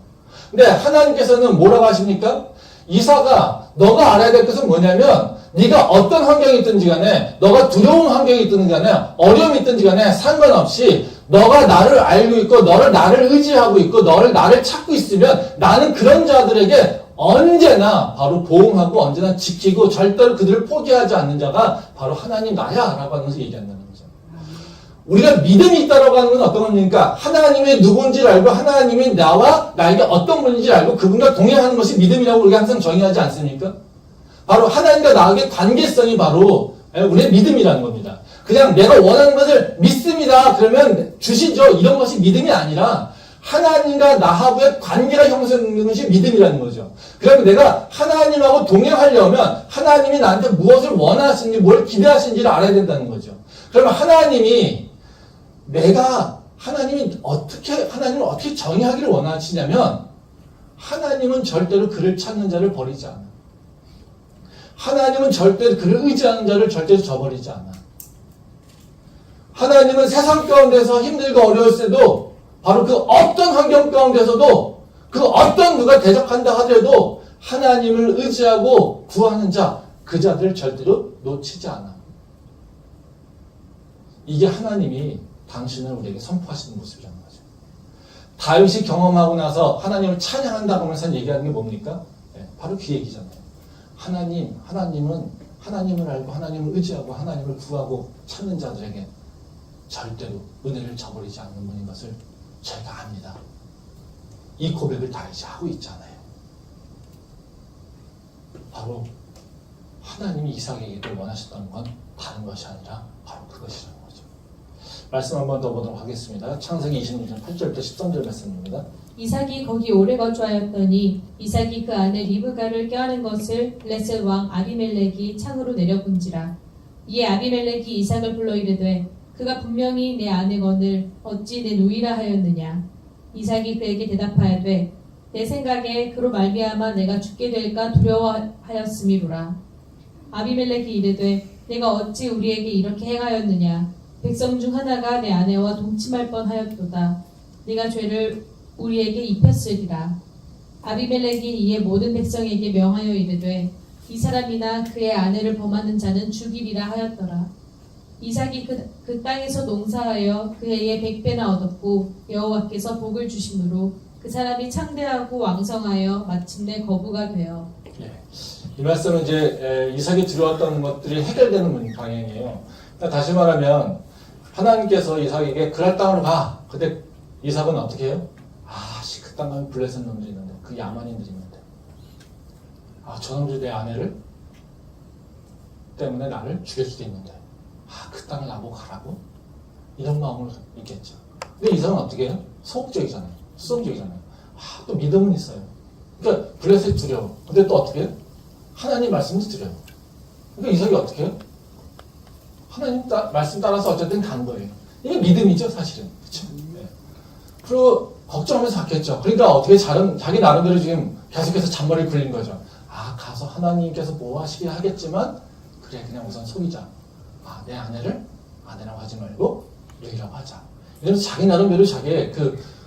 근데 하나님께서는 뭐라고 하십니까? 이삭아, 너가 알아야 될 것은 뭐냐면, 네가 어떤 환경이 있든지 간에, 너가 두려운 환경이 있든지 간에, 어려움이 있든지 간에 상관없이 너가 나를 알고 있고 나를 의지하고 있고 나를 찾고 있으면 나는 그런 자들에게 언제나 바로 보응하고 언제나 지키고 절대로 그들을 포기하지 않는 자가 바로 하나님 나야 라고 하면서 얘기한다는 거죠. 우리가 믿음이 있다라고 하는 건 어떤 겁니까? 하나님이 누군지를 알고 하나님이 나에게 어떤 분인지 알고 그분과 동행하는 것이 믿음이라고 우리가 항상 정의하지 않습니까? 바로 하나님과 나에게 관계성이 바로 우리의 믿음이라는 겁니다. 그냥 내가 원하는 것을 믿습니다. 그러면 주시죠. 이런 것이 믿음이 아니라 하나님과 나하고의 관계가 형성되는 것이 믿음이라는 거죠. 그러면 내가 하나님하고 동행하려면 하나님이 나한테 무엇을 원하시는지, 뭘 기대하시는지를 알아야 된다는 거죠. 그러면 하나님을 어떻게 정의하기를 원하시냐면, 하나님은 절대로 그를 찾는 자를 버리지 않아. 하나님은 절대로 그를 의지하는 자를 절대로 저버리지 않아. 하나님은 세상 가운데서 힘들고 어려웠을 때도, 바로 그 어떤 환경 가운데서도, 그 어떤 누가 대적한다 하더라도 하나님을 의지하고 구하는 자, 그 자들을 절대로 놓치지 않아. 이게 하나님이 당신을 우리에게 선포하시는 모습이라는 거죠. 다윗이 경험하고 나서 하나님을 찬양한다고 하면서 얘기하는 게 뭡니까? 바로 그 얘기잖아요. 하나님은 하나님을 알고 하나님을 의지하고 하나님을 구하고 찾는 자들에게 절대로 은혜를 저버리지 않는 분인 것을 저희가 압니다. 이 고백을 다윗이 하고 있잖아요. 바로 하나님이 이삭에게도 원하셨던 건 다른 것이 아니라 바로 그것이라는 거죠. 말씀 한 번 더 보도록 하겠습니다. 창세기 26장 8절부터 13절 말씀입니다. 이삭이 거기 오래 거주하였더니 이삭이 그 아내 리브가를 껴안은 것을 블레셋 왕 아비멜렉이 창으로 내려본지라. 이에 아비멜렉이 이삭을 불러 이르되 그가 분명히 내 아내거늘 어찌 내 누이라 하였느냐. 이삭이 그에게 대답하여되 내 생각에 그로 말미암아 내가 죽게 될까 두려워하였음이로라. 아비멜렉이 이르되 내가 어찌 우리에게 이렇게 행하였느냐. 백성 중 하나가 내 아내와 동침할 뻔하였도다. 네가 죄를 우리에게 입혔으리라. 아비멜렉이 이에 모든 백성에게 명하여 이르되 이 사람이나 그의 아내를 범하는 자는 죽이리라 하였더라. 이삭이 그 땅에서 농사하여 그 해에 100배나 얻었고 여호와께서 복을 주심으로 그 사람이 창대하고 왕성하여 마침내 거부가 되어. 예. 이 말씀은 이제 이삭이 들어왔던 것들이 해결되는 방향이에요. 그러니까 다시 말하면 하나님께서 이삭에게 그랄 땅으로 가. 근데 이삭은 어떻게 해요? 그 땅 가면 블레셋 놈들이 있는데, 그 야만인들이 있는데, 저놈들이 내 아내를 때문에 나를 죽일 수도 있는데, 그 땅에 나보고 가라고? 이런 마음으로 있겠죠. 근데 이삭은 어떻게 해요? 소극적이잖아요. 수동적이잖아요. 또 믿음은 있어요. 그러니까 블레셋 두려워. 근데 또 어떻게 해요? 하나님 말씀도 드려요. 그러니까 이삭이 어떻게 해요? 하나님 말씀 따라서 어쨌든 간 거예요. 이게 믿음이죠, 사실은. 그렇죠? 네. 그리고 걱정하면서 갔겠죠. 그러니까 어떻게 자기 나름대로 지금 계속해서 잔머리를 굴린 거죠. 가서 하나님께서 뭐 하시게 하겠지만, 그래, 그냥 우선 속이자. 내 아내를 아내라고 하지 말고 여이라고 하자. 이러면서 자기 나름대로 자기의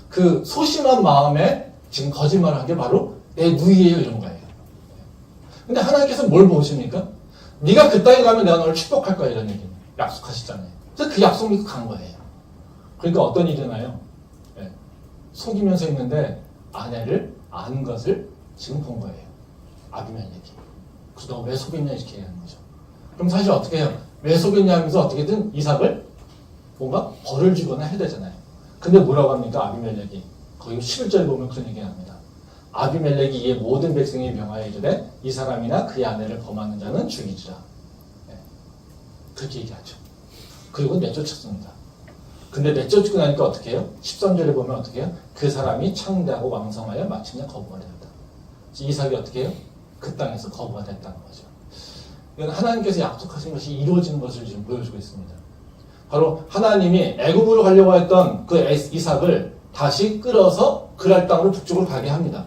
그 소심한 마음에 지금 거짓말을 한 게 바로 내 누이예요, 이런 거예요. 근데 하나님께서 뭘 보십니까? 네가 그 땅에 가면 내가 너를 축복할 거야, 이런 얘기는 약속하시잖아요. 그래서 그 약속 믿고 간 거예요. 그러니까 어떤 일이 나요? 속이면서 있는데 아내를 아는 것을 지금 본 거예요. 아비멜렉이. 그래서 너 왜 속였냐 이렇게 얘기하는 거죠. 그럼 사실 어떻게 해요? 왜 속였냐 하면서 어떻게든 이삭을 뭔가 벌을 주거나 해야 되잖아요. 근데 뭐라고 합니까? 아비멜렉이. 거기 11절에 보면 그런 얘기 합니다. 아비멜렉이 이에 모든 백성이 명하여 이르되 이 사람이나 그의 아내를 범하는 자는 죽이리라. 그렇게 얘기하죠. 그리고 내쫓았습니다. 근데 내쫓고 나니까 어떻게 해요? 13절에 보면 어떻게 해요? 그 사람이 창대하고 왕성하여 마침내 거부가 되었다. 이삭이 어떻게 해요? 그 땅에서 거부가 됐다는 거죠. 이건 하나님께서 약속하신 것이 이루어지는 것을 지금 보여주고 있습니다. 바로 하나님이 애굽으로 가려고 했던 그 이삭을 다시 끌어서 그랄 땅으로 북쪽으로 가게 합니다.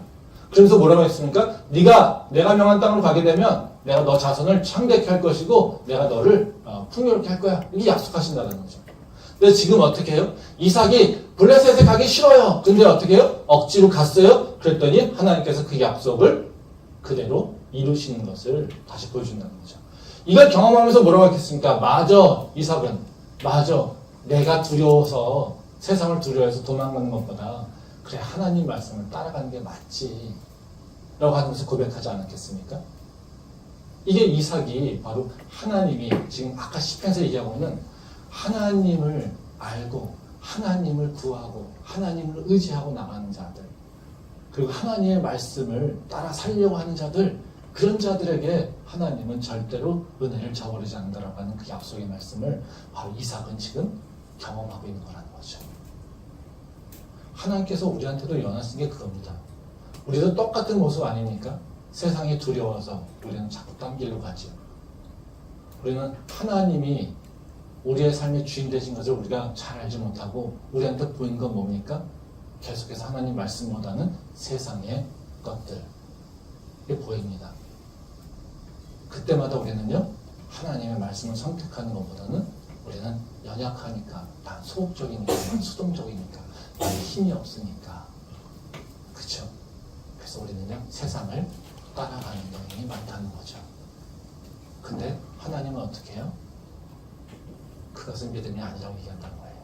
그러면서 뭐라고 했습니까? 내가 명한 땅으로 가게 되면 내가 너 자손을 창대케 할 것이고 내가 너를 풍요롭게 할 거야. 이게 약속하신다는 거죠. 근데 지금 어떻게 해요? 이삭이 블레셋에 가기 싫어요. 근데 어떻게 해요? 억지로 갔어요. 그랬더니 하나님께서 그 약속을 그대로 이루시는 것을 다시 보여준다는 거죠. 이걸 경험하면서 뭐라고 했겠습니까? 맞아, 이삭은. 맞아. 내가 두려워서, 세상을 두려워해서 도망가는 것보다 그래, 하나님 말씀을 따라가는 게 맞지. 라고 하면서 고백하지 않았겠습니까? 이게 이삭이 바로 하나님이 지금 아까 시편에서 얘기하고 있는 하나님을 알고 하나님을 구하고 하나님을 의지하고 나가는 자들, 그리고 하나님의 말씀을 따라 살려고 하는 자들, 그런 자들에게 하나님은 절대로 은혜를 저버리지 않는다라고 하는 그 약속의 말씀을 바로 이삭은 지금 경험하고 있는 거라는 거죠. 하나님께서 우리한테도 연하신 게 그겁니다. 우리도 똑같은 모습 아닙니까? 세상이 두려워서 우리는 자꾸 딴 길로 가죠. 우리는 하나님이 우리의 삶의 주인 되신 것을 우리가 잘 알지 못하고 우리한테 보이는 건 뭡니까? 계속해서 하나님 말씀보다는 세상의 것들, 이게 보입니다. 그때마다 우리는요, 하나님의 말씀을 선택하는 것보다는 우리는 연약하니까, 난 소극적이니까, 난 수동적이니까, 난 힘이 없으니까, 그렇죠? 그래서 우리는요, 세상을 따라가는 경향이 많다는 거죠. 근데 하나님은 어떻게 해요? 그것은 믿음이 아니라고 얘기한다는 거예요.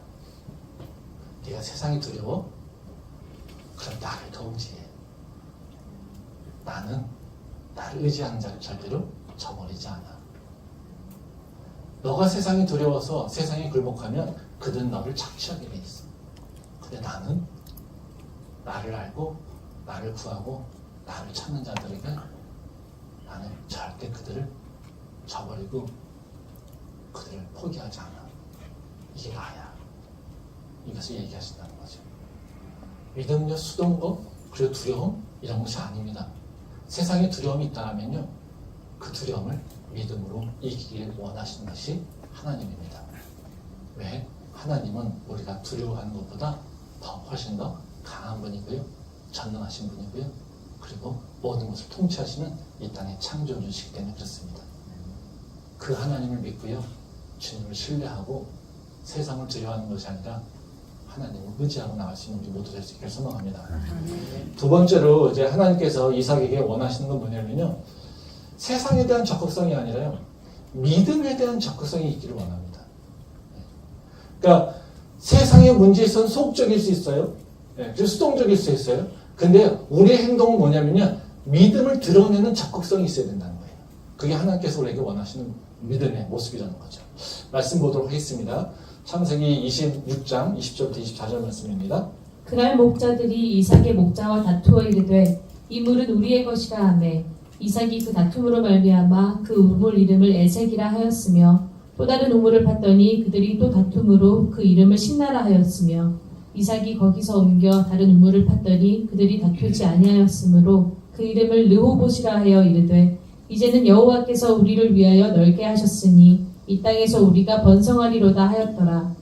네가 세상이 두려워? 그럼 나를 더 의지해. 나는 나를 의지하는 자를 절대로 저버리지 않아. 너가 세상이 두려워서 세상에 굴복하면 그들은 너를 착취하게 돼 있어. 근데 나는 나를 알고 나를 구하고 나를 찾는 자들에게 나는 절대 그들을 저버리고 그들을 포기하지 않아. 이게 나야. 이것을 얘기하신다는 거죠. 믿음요, 수동거, 그리고 두려움, 이런 것이 아닙니다. 세상에 두려움이 있다면요, 그 두려움을 믿음으로 이기길 원하시는 것이 하나님입니다. 왜? 하나님은 우리가 두려워하는 것보다 훨씬 더 강한 분이고요, 전능하신 분이고요, 그리고 모든 것을 통치하시는 이 땅의 창조주시기 때문에 그렇습니다. 그 하나님을 믿고요, 주님을 신뢰하고 세상을 두려워하는 것이 아니라 하나님을 의지하고 나갈 수 있는 우리 모두 될 수 있기를 소망합니다. 두 번째로 이제 하나님께서 이삭에게 원하시는 건 뭐냐면요. 세상에 대한 적극성이 아니라요. 믿음에 대한 적극성이 있기를 원합니다. 그러니까 세상의 문제에 있어서는 소극적일 수 있어요. 그래서 수동적일 수 있어요. 근데 우리의 행동은 뭐냐면요. 믿음을 드러내는 적극성이 있어야 된다는 거예요. 그게 하나님께서 우리에게 원하시는 믿음의 모습이라는 거죠. 말씀 보도록 하겠습니다. 창세기 26장 20절부터 24절 말씀입니다. 그날 목자들이 이삭의 목자와 다투어 이르되 이 물은 우리의 것이라 하매 이삭이 그 다툼으로 말미암아 그 우물 이름을 에색이라 하였으며 또 다른 우물을 팠더니 그들이 또 다툼으로 그 이름을 신나라 하였으며 이삭이 거기서 옮겨 다른 우물을 팠더니 그들이 다투지 아니하였으므로 그 이름을 르호봇이라 하여 이르되 이제는 여호와께서 우리를 위하여 넓게 하셨으니 이 땅에서 우리가 번성하리로다 하였더라.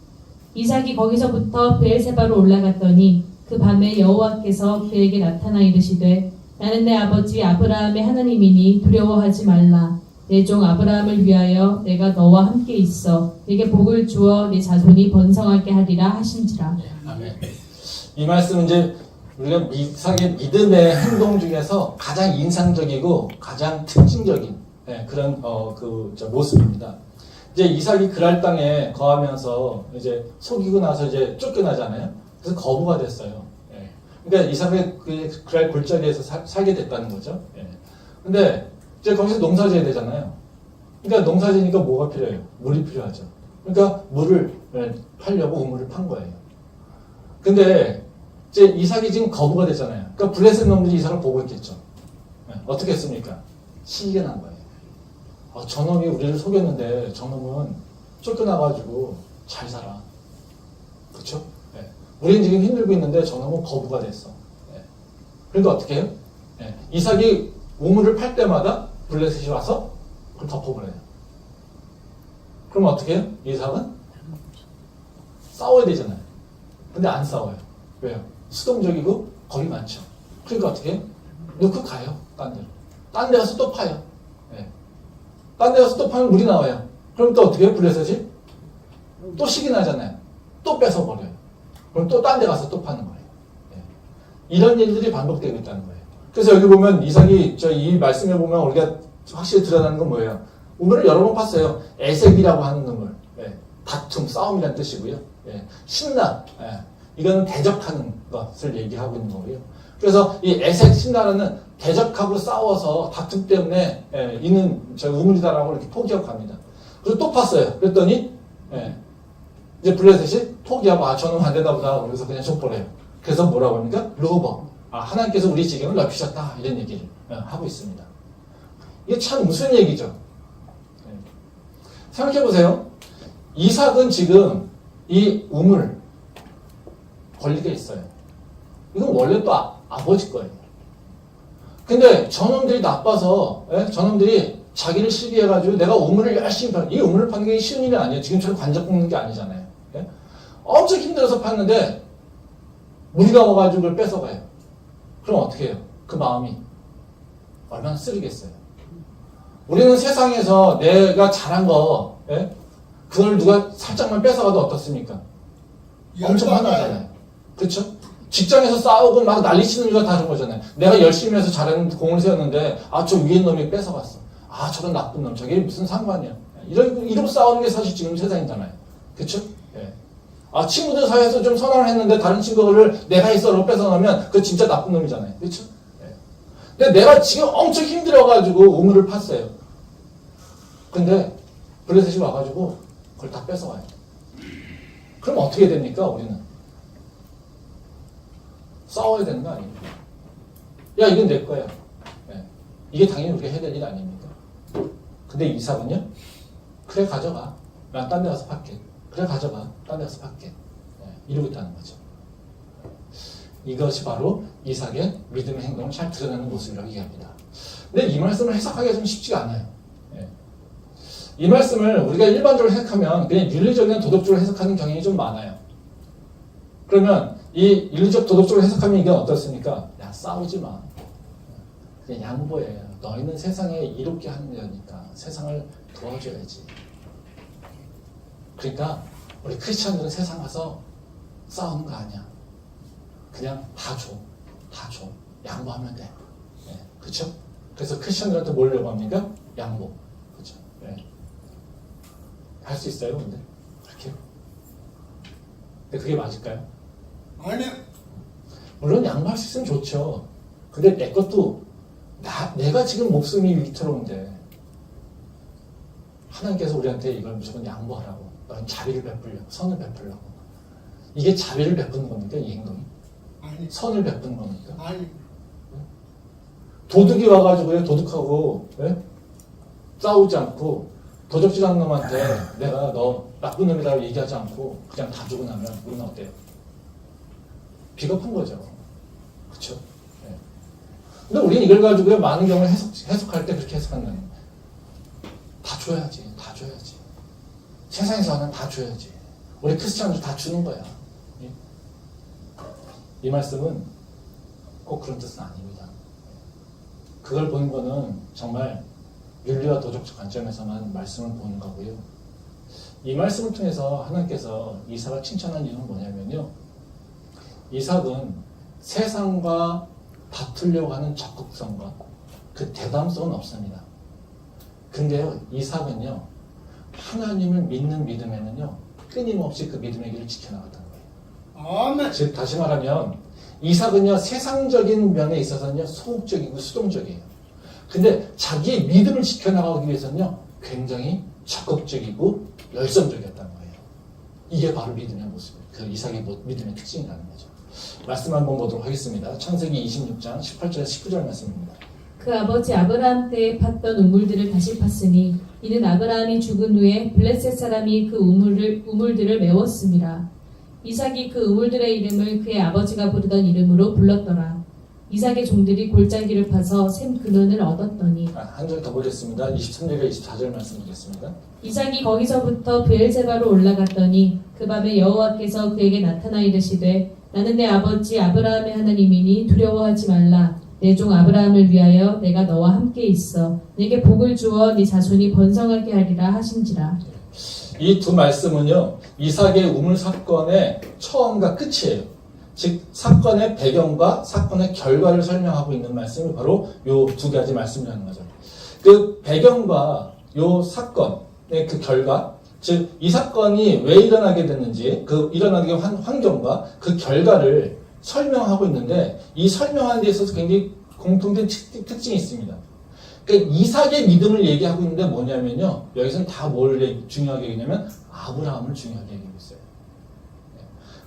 이삭이 거기서부터 브엘세바로 올라갔더니 그 밤에 여호와께서 그에게 나타나 이르시되 나는 내 아버지 아브라함의 하나님이니 두려워하지 말라. 내 종 아브라함을 위하여 내가 너와 함께 있어 내게 복을 주어 내 자손이 번성하게 하리라 하신지라. 아멘. 이 말씀은 이제 우리가 이삭의 믿음의 행동 중에서 가장 인상적이고 가장 특징적인 그런 모습입니다. 이제 이삭이 그랄 땅에 거하면서 이제 속이고 나서 이제 쫓겨나잖아요. 그래서 거부가 됐어요. 그러니까 이삭의 그랄 골짜기에서 살게 됐다는 거죠. 근데 이제 거기서 농사지어야 되잖아요. 그러니까 농사지니까 뭐가 필요해요? 물이 필요하죠. 그러니까 물을 팔려고 우물을 판 거예요. 근데 이제 이삭이 지금 거부가 됐잖아요. 그러니까 블레셋 놈들이 이삭을 보고 있겠죠. 어떻게 했습니까? 시기가 난 거예요. 저놈이 우리를 속였는데 저놈은 쫓겨나가지고 잘 살아. 그렇죠? 우리는 지금 힘들고 있는데 저놈은 거부가 됐어. 그러니까 어떻게 해요? 이삭이 우물을 팔 때마다 블레셋이 와서 그걸 덮어버려요. 그럼 어떻게 해요? 이삭은 싸워야 되잖아요. 근데 안 싸워요. 왜요? 수동적이고 겁이 많죠. 그러니까 어떻게 해요? 놓고 가요. 딴 데. 딴 데 가서 또 파요. 딴 데 가서 또 파면 물이 나와요. 그럼 또 어떻게 해요? 블레셋이? 또 시기 나잖아요. 또 뺏어버려요. 그럼 또 딴 데 가서 또 파는 거예요. 이런 일들이 반복되고 있다는 거예요. 그래서 여기 보면 이삭이 이 말씀에 보면 우리가 확실히 드러나는 건 뭐예요? 우물을 여러 번 팠어요. 에색이라고 하는 우물. 다툼, 싸움이라는 뜻이고요. 신나. 이거는 대적하는 것을 얘기하고 있는 거고요. 그래서 이 에색 신나라는 대적하고 싸워서 다툼 때문에 있는 우물이다라고 이렇게 포기하고 갑니다. 그리고 또 팠어요. 그랬더니 이제 블레셋이 포기하고 저는 안 되나 보다. 그래서 그냥 족보래요. 그래서 뭐라고 합니까? 르호봇. 하나님께서 우리 지경을 넓히셨다. 이런 얘기를 하고 있습니다. 이게 참 무슨 얘기죠? 생각해보세요. 이삭은 지금 이 우물 권리가 있어요. 이건 원래 또 아버지 거예요. 근데 저놈들이 나빠서 저놈들이 자기를 시기해가지고 내가 우물을 열심히 이 우물을 파는 게 쉬운 일이 아니에요. 지금처럼 관적 볶는 게 아니잖아요. 엄청 힘들어서 팠는데 무리가 와가지고 그걸 뺏어가요. 그럼 어떻게 해요? 그 마음이 얼마나 쓰리겠어요. 우리는 세상에서 내가 잘한 거 그걸 누가 살짝만 뺏어가도 어떻습니까? 엄청 화나잖아요. 그렇죠? 직장에서 싸우고 막 난리치는 이유가 다른 거잖아요. 내가 열심히 해서 잘하는 공을 세웠는데 저 위에 놈이 뺏어갔어. 저런 나쁜 놈 저게 무슨 상관이야. 이러고 싸우는 게 사실 지금 세상이잖아요. 그렇죠? 친구들 사이에서 좀 선언을 했는데 다른 친구를 내가 있어로 뺏어놓으면 그거 진짜 나쁜 놈이잖아요. 그렇죠? 근데 내가 지금 엄청 힘들어가지고 우물을 팠어요. 근데 블레셋이 와가지고 그걸 다 뺏어가요. 그럼 어떻게 됩니까? 우리는 싸워야 되는 거 아닙니까? 야, 이건 내 거야. 이게 당연히 우리가 해야 될 일 아닙니까? 근데 이삭은요? 그래, 가져가. 난 딴 데 가서 팔게. 그래, 가져가. 딴 데 가서 팔게. 이러고 있다는 거죠. 이것이 바로 이삭의 믿음의 행동을 잘 드러내는 모습이라고 얘기합니다. 근데 이 말씀을 해석하기가 좀 쉽지가 않아요. 이 말씀을 우리가 일반적으로 해석하면 그냥 윤리적이나 도덕적으로 해석하는 경향이 좀 많아요. 그러면 이 윤리적 도덕적으로 해석하면 이게 어떻습니까? 야, 싸우지 마. 그냥 양보해. 너희는 세상에 이롭게 하는 거니까 세상을 도와줘야지. 그러니까 우리 크리스찬들은 세상 가서 싸우는 거 아니야. 그냥 다 줘. 다 줘. 양보하면 돼. 예, 그쵸? 그래서 크리스천들한테 뭘 요구합니까? 양보. 그쵸? 예. 할 수 있어요, 근데? 그렇게? 근데 그게 맞을까요? 아니, 물론 양보할 수 있으면 좋죠. 근데 내 것도 내가 지금 목숨이 위태로운데 하나님께서 우리한테 이걸 무조건 양보하라고, 너는 자비를 베풀려고, 선을 베풀려고. 이게 자비를 베푸는 겁니까? 이 행동이? 아니, 선을 베푸는 겁니까? 아니, 도둑이 와가지고 도둑하고 예? 싸우지 않고 도적질하는 놈한테 내가 너 나쁜 놈이라고 얘기하지 않고 그냥 다 주고 나면 우리는 어때요? 비겁한 거죠. 그쵸? 예. 근데 우리는 이걸 가지고 많은 경우를 해석할 때 그렇게 해석한다는 거예요. 다 줘야지. 다 줘야지. 세상에서 하는 다 줘야지. 우리 크리스찬들 다 주는 거야. 예? 이 말씀은 꼭 그런 뜻은 아닙니다. 그걸 보는 거는 정말 윤리와 도덕적 관점에서만 말씀을 보는 거고요. 이 말씀을 통해서 하나님께서 이삭을 칭찬한 이유는 뭐냐면요. 이삭은 세상과 다투려고 하는 적극성과 그 대담성은 없습니다. 근데요, 이삭은요, 하나님을 믿는 믿음에는요, 끊임없이 그 믿음의 길을 지켜나갔다는 거예요. 아멘. 즉, 다시 말하면, 이삭은요, 세상적인 면에 있어서는요, 소극적이고 수동적이에요. 근데 자기의 믿음을 지켜나가기 위해서는요, 굉장히 적극적이고 열성적이었다는 거예요. 이게 바로 믿음의 모습이에요. 그 이삭의 믿음의 특징이라는 거죠. 말씀 한번 보도록 하겠습니다. 창세기 26장 18절에서 19절 말씀입니다. 그 아버지 아브라함 때에 팠던 우물들을 다시 팠으니 이는 아브라함이 죽은 후에 블레셋 사람이 그 우물들을 메웠습니다. 이삭이 그 우물들의 이름을 그의 아버지가 부르던 이름으로 불렀더라. 이삭의 종들이 골짜기를 파서 샘 근원을 얻었더니 한 절 더 보겠습니다. 23절과 24절 말씀 드리겠습니다. 이삭이 거기서부터 브엘세바로 올라갔더니 그 밤에 여호와께서 그에게 나타나 이르시되 나는 내 아버지 아브라함의 하나님이니 두려워하지 말라. 내 종 아브라함을 위하여 내가 너와 함께 있어 내게 복을 주어 네 자손이 번성하게 하리라 하신지라. 이 두 말씀은요, 이삭의 우물 사건의 처음과 끝이에요. 즉, 사건의 배경과 사건의 결과를 설명하고 있는 말씀이 바로 요 두 가지 말씀이라는 거죠. 그 배경과 요 사건의 그 결과, 즉, 이 사건이 왜 일어나게 됐는지, 그 일어나게 된 환경과 그 결과를 설명하고 있는데, 이 설명하는 데 있어서 굉장히 공통된 특징이 있습니다. 그러니까 이삭의 믿음을 얘기하고 있는데 뭐냐면요, 여기서는 다 뭘 중요하게 얘기냐면 아브라함을 중요하게 얘기하고 있어요.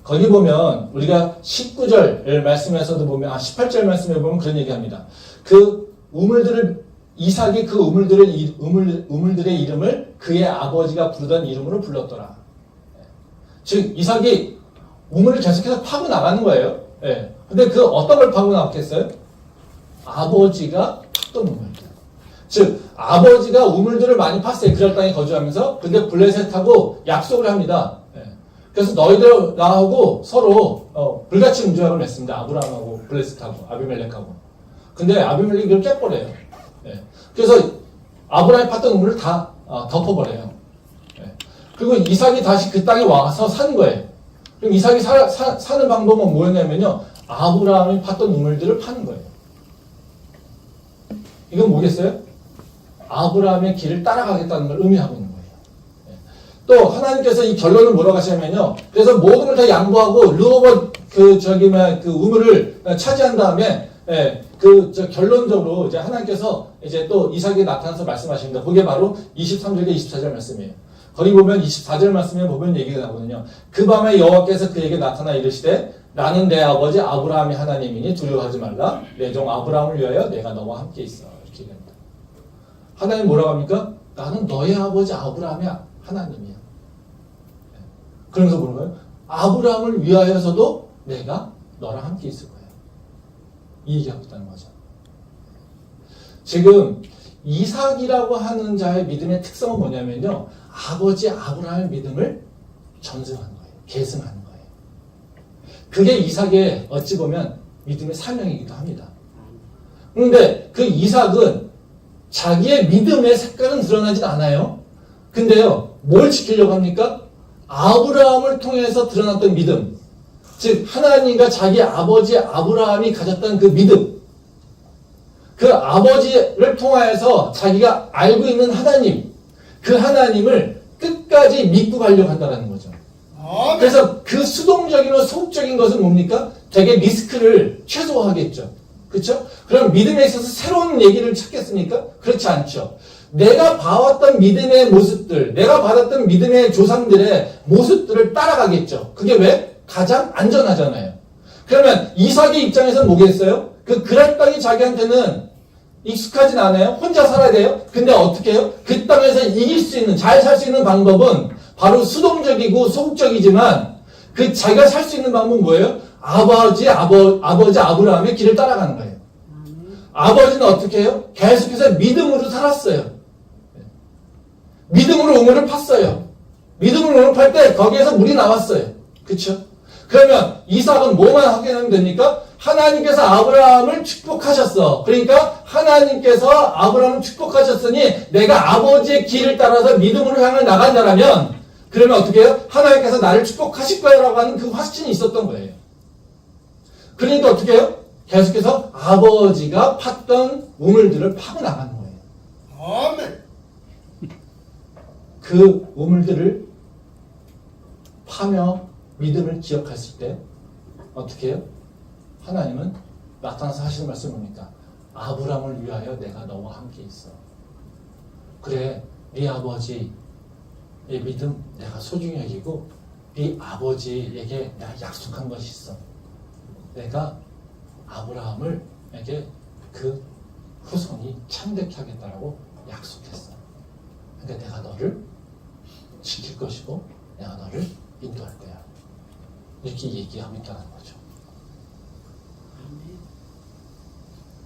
거기 보면 우리가 19절 말씀에서도 보면 18절 말씀에 보면 그런 얘기합니다. 그 이삭이 그 우물들의 이름을 그의 아버지가 부르던 이름으로 불렀더라. 즉 이삭이 우물을 계속해서 파고 나가는 거예요. 예. 근데 그 어떤 걸 파고 나갔겠어요? 아버지가 팠던 우물들. 즉 아버지가 우물들을 많이 팠어요. 그럴 땅에 거주하면서. 근데 블레셋하고 약속을 합니다. 예. 그래서 너희들 나하고 서로 불같이 음주약을 맺습니다. 아브라함하고 블레셋하고 아비멜렉하고. 근데 아비멜렉이 이걸 깨버려요. 예. 그래서 아브라함이 팠던 우물을 다 덮어버려요. 예. 그리고 이삭이 다시 그 땅에 와서 산 거예요. 그럼 이삭이 사는 방법은 뭐였냐면요, 아브라함이 팠던 우물들을 파는 거예요. 이건 뭐겠어요? 아브라함의 길을 따라가겠다는 걸 의미하고 있는 거예요. 또 하나님께서 이 결론을 뭐라고 하시냐면요, 그래서 모든 걸 다 양보하고 르호봇 그 우물을 차지한 다음에 결론적으로 이제 하나님께서 이제 또 이삭에게 나타나서 말씀하십니다. 그게 바로 23절과 24절 말씀이에요. 거기 보면 24절 말씀에 보면 얘기가 나오거든요. 그 밤에 여호와께서 그에게 나타나 이르시되 나는 내 아버지 아브라함의 하나님이니 두려워하지 말라. 내 종 아브라함을 위하여 내가 너와 함께 있어. 이렇게 얘기합니다. 하나님 뭐라고 합니까? 나는 너의 아버지 아브라함의 하나님이야. 그러면서 뭐라고요? 아브라함을 위하여서도 내가 너랑 함께 있을 거야. 이 얘기하고 있다는 거죠. 지금 이삭이라고 하는 자의 믿음의 특성은 뭐냐면요, 아버지 아브라함의 믿음을 전승하는 거예요. 계승하는 거예요. 그게 이삭의 어찌 보면 믿음의 사명이기도 합니다. 그런데 그 이삭은 자기의 믿음의 색깔은 드러나진 않아요. 근데요, 뭘 지키려고 합니까? 아브라함을 통해서 드러났던 믿음, 즉 하나님과 자기 아버지 아브라함이 가졌던 그 믿음, 그 아버지를 통하여서 자기가 알고 있는 하나님, 그 하나님을 끝까지 믿고 가려고 한다는 거죠. 그래서 그 수동적이고 소극적인 것은 뭡니까? 되게 리스크를 최소화하겠죠. 그렇죠? 그럼 믿음에 있어서 새로운 얘기를 찾겠습니까? 그렇지 않죠. 내가 봐왔던 믿음의 모습들, 내가 받았던 믿음의 조상들의 모습들을 따라가겠죠. 그게 왜? 가장 안전하잖아요. 그러면 이삭의 입장에서는 뭐겠어요? 그 그랄 땅이 자기한테는 익숙하진 않아요. 혼자 살아야 돼요. 근데 어떻게 해요? 그 땅에서 이길 수 있는, 잘 살 수 있는 방법은 바로 수동적이고 소극적이지만 그 자기가 살 수 있는 방법은 뭐예요? 아버지 아브라함의 길을 따라가는 거예요. 아버지는 어떻게 해요? 계속해서 믿음으로 살았어요. 믿음으로 우물을 팠어요. 믿음으로 우물을 팔 때 거기에서 물이 나왔어요. 그렇죠? 그러면 이삭은 뭐만 확인하면 됩니까? 하나님께서 아브라함을 축복하셨어. 그러니까 하나님께서 아브라함을 축복하셨으니 내가 아버지의 길을 따라서 믿음으로 향해 나간다라면 그러면 어떻게 해요? 하나님께서 나를 축복하실 거라고 하는 그 확신이 있었던 거예요. 그러니까 어떻게 해요? 계속해서 아버지가 팠던 우물들을 파고 나가는 거예요. 아멘. 그 우물들을 파며 믿음을 기억했을 때 어떻게 해요? 하나님은 나타나서 하시는 말씀이 뭡니까? 아브라함을 위하여 내가 너와 함께 있어. 그래, 네 아버지의 믿음 내가 소중히 여기고 네 아버지에게 내가 약속한 것이 있어. 내가 아브라함을에게 그 후손이 참되게 하겠다라고 약속했어. 그러니까 내가 너를 지킬 것이고 내가 너를 인도할 거야. 이렇게 얘기하고 있다는 거죠.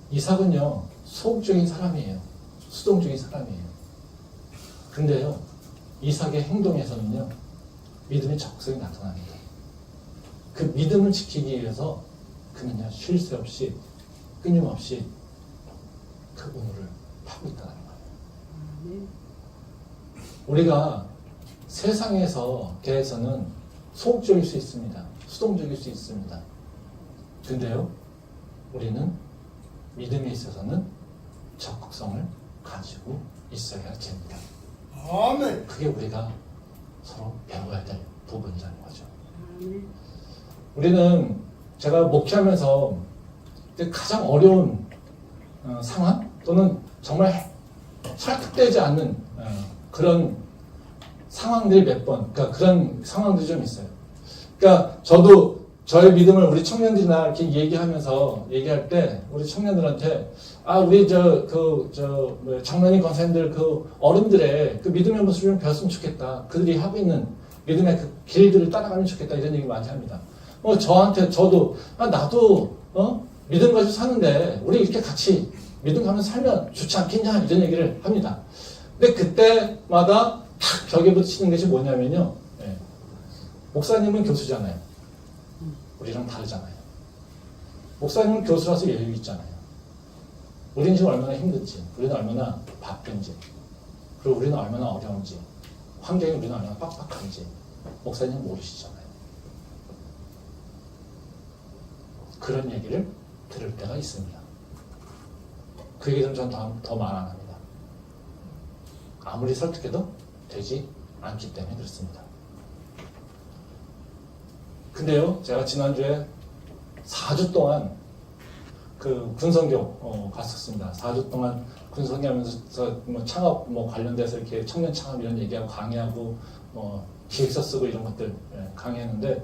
이삭은요, 소극적인 사람이에요. 수동적인 사람이에요. 근데요, 이삭의 행동에서는요, 믿음의 적성이 나타납니다. 그 믿음을 지키기 위해서 그는요, 쉴 새 없이, 끊임없이 그 우물을 파고 있다는 거예요. 우리가 세상에서 대해서는 소극적일 수 있습니다. 수동적일 수 있습니다. 근데요, 우리는 믿음에 있어서는 적극성을 가지고 있어야 됩니다. 아멘. 그게 우리가 서로 배워야 될 부분이라는 거죠. 우리는 제가 목회하면서 가장 어려운 상황 또는 정말 설득되지 않는 그런 상황들이 몇 번, 그러니까 그런 상황들이 좀 있어요. 그러니까 저도 저의 믿음을 우리 청년들이나 이렇게 얘기할 때 우리 청년들한테 우리 장로님 권사님들 그 어른들의 그 믿음의 모습을 좀 배웠으면 좋겠다. 그들이 하고 있는 믿음의 그 길들을 따라가면 좋겠다. 이런 얘기 많이 합니다. 저도 나도 믿음 가지고 사는데 우리 이렇게 같이 믿음 가면서 살면 좋지 않겠냐 이런 얘기를 합니다. 근데 그때마다 탁 벽에 붙이는 것이 뭐냐면요. 목사님은 교수잖아요. 우리랑 다르잖아요. 목사님은 교수라서 여유 있잖아요. 우리는 지금 얼마나 힘든지, 우리는 얼마나 바쁜지, 그리고 우리는 얼마나 어려운지, 환경이 우리는 얼마나 빡빡한지 목사님은 모르시잖아요. 그런 얘기를 들을 때가 있습니다. 그 얘기들은 전 더 말 안 합니다. 아무리 설득해도 되지 않기 때문에 그렇습니다. 근데요, 제가 지난주에 4주 동안 그 군선교 갔었습니다. 4주 동안 군선교하면서 창업 관련돼서 이렇게 청년 창업 이런 얘기하고 강의하고 기획서 쓰고 이런 것들 강의했는데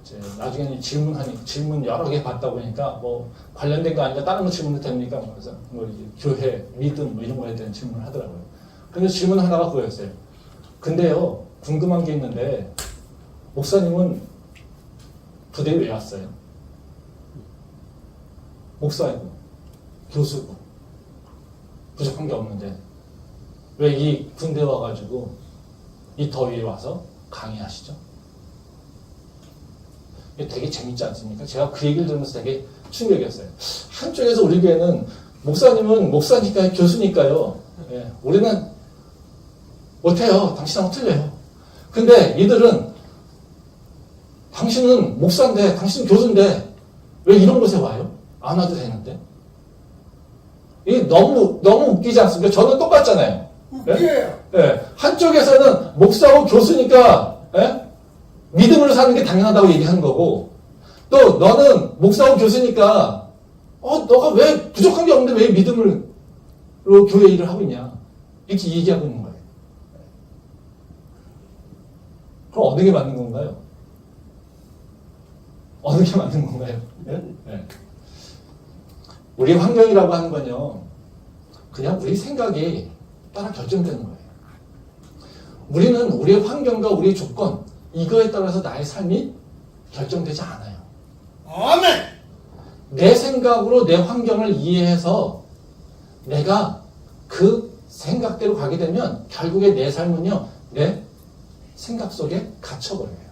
이제 나중에는 질문 여러 개 받다 보니까 관련된 거 아니까 다른 거 질문도 됩니까? 그래서 교회, 믿음 이런 거에 대한 질문을 하더라고요. 근데 질문 하나가 그거였어요. 근데요, 궁금한 게 있는데 목사님은 부대에 왜 왔어요? 목사이고 교수고 부족한 게 없는데 왜 이 군대 와가지고 이 더위에 와서 강의하시죠? 이게 되게 재밌지 않습니까? 제가 그 얘기를 들으면서 되게 충격이었어요. 한쪽에서 우리 교회는 목사님은 목사니까요, 교수니까요. 우리는 못해요. 당신하고 틀려요. 근데 이들은 당신은 목사인데, 당신은 교수인데, 왜 이런 곳에 와요? 안 와도 되는데. 이게 너무 웃기지 않습니까? 저는 똑같잖아요. 웃겨요. 예, 한쪽에서는 목사고 교수니까, 예? 믿음으로 사는 게 당연하다고 얘기하는 거고, 또 너는 목사고 교수니까, 너가 왜 부족한 게 없는데 왜 믿음으로 교회 일을 하고 있냐. 이렇게 얘기하고 있는 거예요. 그럼 어느 게 맞는 건가요? 어느 게 맞는 건가요? 예? 예. 우리 환경이라고 하는 건요, 그냥 우리 생각이 따라 결정되는 거예요. 우리는 우리의 환경과 우리의 조건, 이거에 따라서 나의 삶이 결정되지 않아요. 아멘. 내 생각으로 내 환경을 이해해서 내가 그 생각대로 가게 되면 결국에 내 삶은요, 내 생각 속에 갇혀버려요.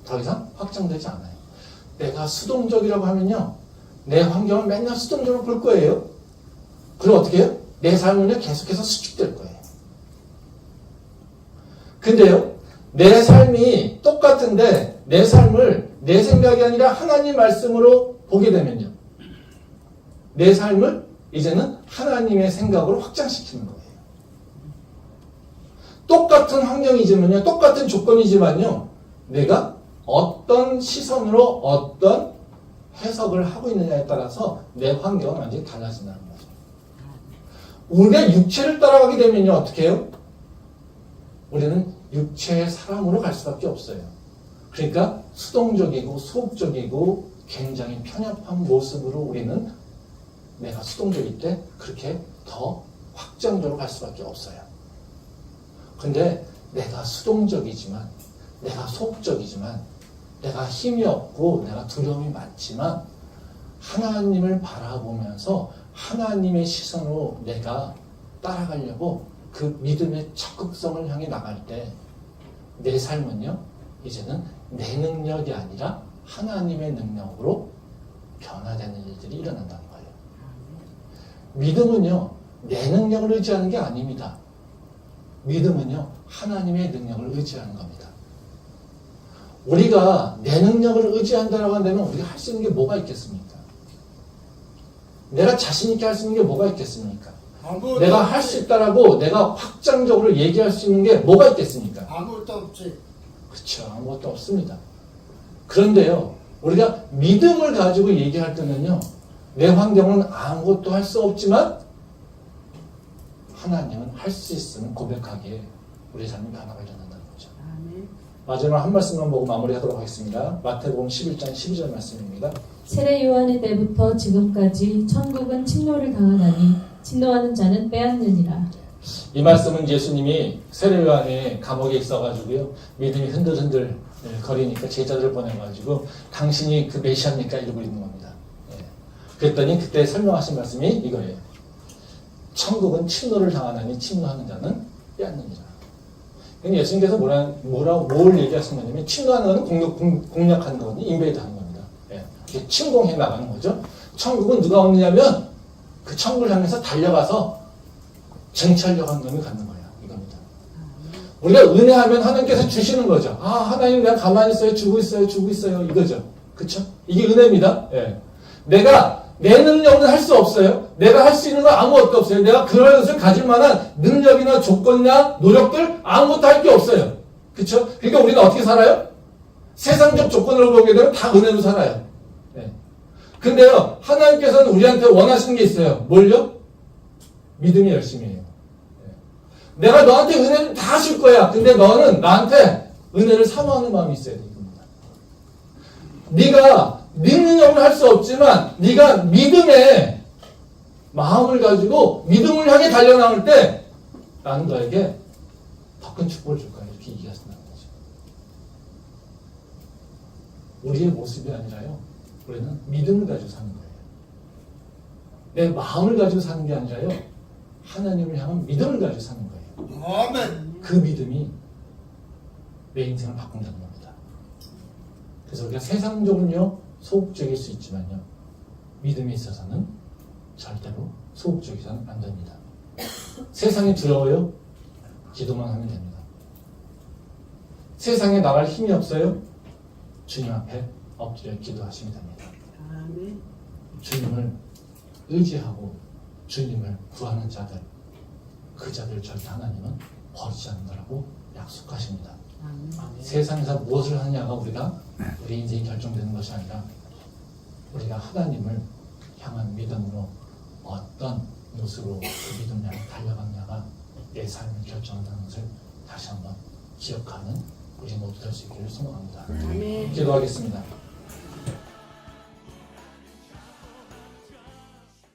더 이상 확장되지 않아요. 내가 수동적이라고 하면요, 내 환경을 맨날 수동적으로 볼 거예요. 그럼 어떻게 해요? 내 삶은요, 계속해서 수축될 거예요. 근데요, 내 삶이 똑같은데 내 삶을 내 생각이 아니라 하나님 말씀으로 보게 되면요, 내 삶을 이제는 하나님의 생각으로 확장시키는 거예요. 똑같은 환경이지만요, 똑같은 조건이지만요, 내가 어떤 시선으로 어떤 해석을 하고 있느냐에 따라서 내 환경은 완전히 달라진다는 거죠. 우리가 육체를 따라가게 되면요, 어떻게 해요? 우리는 육체의 사람으로 갈 수밖에 없어요. 그러니까 수동적이고 소극적이고 굉장히 편협한 모습으로 우리는 내가 수동적일 때 그렇게 더 확장적으로 갈 수밖에 없어요. 근데 내가 수동적이지만, 내가 소극적이지만, 내가 힘이 없고 내가 두려움이 많지만 하나님을 바라보면서 하나님의 시선으로 내가 따라가려고 그 믿음의 적극성을 향해 나갈 때 내 삶은요, 이제는 내 능력이 아니라 하나님의 능력으로 변화되는 일들이 일어난다는 거예요. 믿음은요, 내 능력을 의지하는 게 아닙니다. 믿음은요, 하나님의 능력을 의지하는 겁니다. 우리가 내 능력을 의지한다고 한다면 우리가 할 수 있는 게 뭐가 있겠습니까? 내가 자신 있게 할 수 있는 게 뭐가 있겠습니까? 내가 할 수 있다라고 내가 확장적으로 얘기할 수 있는 게 뭐가 있겠습니까? 아무것도 없지. 그렇죠. 아무것도 없습니다. 그런데요, 우리가 믿음을 가지고 얘기할 때는요, 내 환경은 아무것도 할 수 없지만 하나님은 할 수 있음을 고백하기에 우리 삶이 변화가 일어난다는 거죠. 마지막 한 말씀만 보고 마무리하도록 하겠습니다. 마태복음 11장 12절 말씀입니다. 세례 요한의 때부터 지금까지 천국은 침노를 당하나니 침노하는 자는 빼앗느니라. 이 말씀은 예수님이 세례 요한이 감옥에 있어가지고요, 믿음이 흔들흔들 거리니까 제자들을 보내가지고 당신이 그 메시아입니까? 이러고 있는 겁니다. 그랬더니 그때 설명하신 말씀이 이거예요. 천국은 침노를 당하나니 침노하는 자는 빼앗느니라. 예수님께서 뭘 얘기하신 거냐면, 침노하는 거는 공략하는 거거든요. 인베이드 하는 겁니다. 침공해 나가는 거죠. 천국은 누가 얻느냐면 그 천국을 향해서 달려가서 쟁취하려고 하는 놈이 갖는 거예요. 이겁니다. 우리가 은혜하면 하나님께서 주시는 거죠. 하나님 내가 가만히 있어요. 주고 있어요. 이거죠. 그쵸? 이게 은혜입니다. 내가 내 능력은 할 수 없어요. 내가 할 수 있는 건 아무것도 없어요. 내가 그런 것을 가질 만한 능력이나 조건이나 노력들 아무것도 할 게 없어요. 그쵸? 그러니까 우리는 어떻게 살아요? 세상적 조건으로 보게 되면 다 은혜로 살아요. 근데요, 하나님께서는 우리한테 원하시는 게 있어요. 뭘요? 믿음이 열심히 해요. 내가 너한테 은혜를 다 줄 거야. 근데 너는 나한테 은혜를 사모하는 마음이 있어야 돼. 이겁니다. 네가 네 능력을 할 수 없지만 네가 믿음의 마음을 가지고 믿음을 향해 달려나올 때 나는 너에게 더 큰 축복을 줄 거야. 이렇게 얘기하신다는 거죠. 우리의 모습이 아니라요, 우리는 믿음을 가지고 사는 거예요. 내 마음을 가지고 사는 게 아니라요, 하나님을 향한 믿음을 가지고 사는 거예요. 아멘. 그 믿음이 내 인생을 바꾼다는 겁니다. 그래서 우리가 세상적으로는요, 소극적일 수 있지만요, 믿음에 있어서는 절대로 소극적이서는 안 됩니다. 세상이 두려워요? 기도만 하면 됩니다. 세상에 나갈 힘이 없어요? 주님 앞에 엎드려 기도하시면 됩니다. 아멘. 주님을 의지하고 주님을 구하는 자들, 그 자들 절대 하나님은 버리지 않는다라고 약속하십니다. 아멘. 세상에서 무엇을 하느냐가 우리 인생이 결정되는 것이 아니라 우리가 하나님을 향한 믿음으로 어떤 모습으로 그 믿음 향해 달려가느냐가 내 삶을 결정한다는 것을 다시 한번 기억하는 우리 모두 될 수 있기를 소망합니다. 아멘. 기도하겠습니다.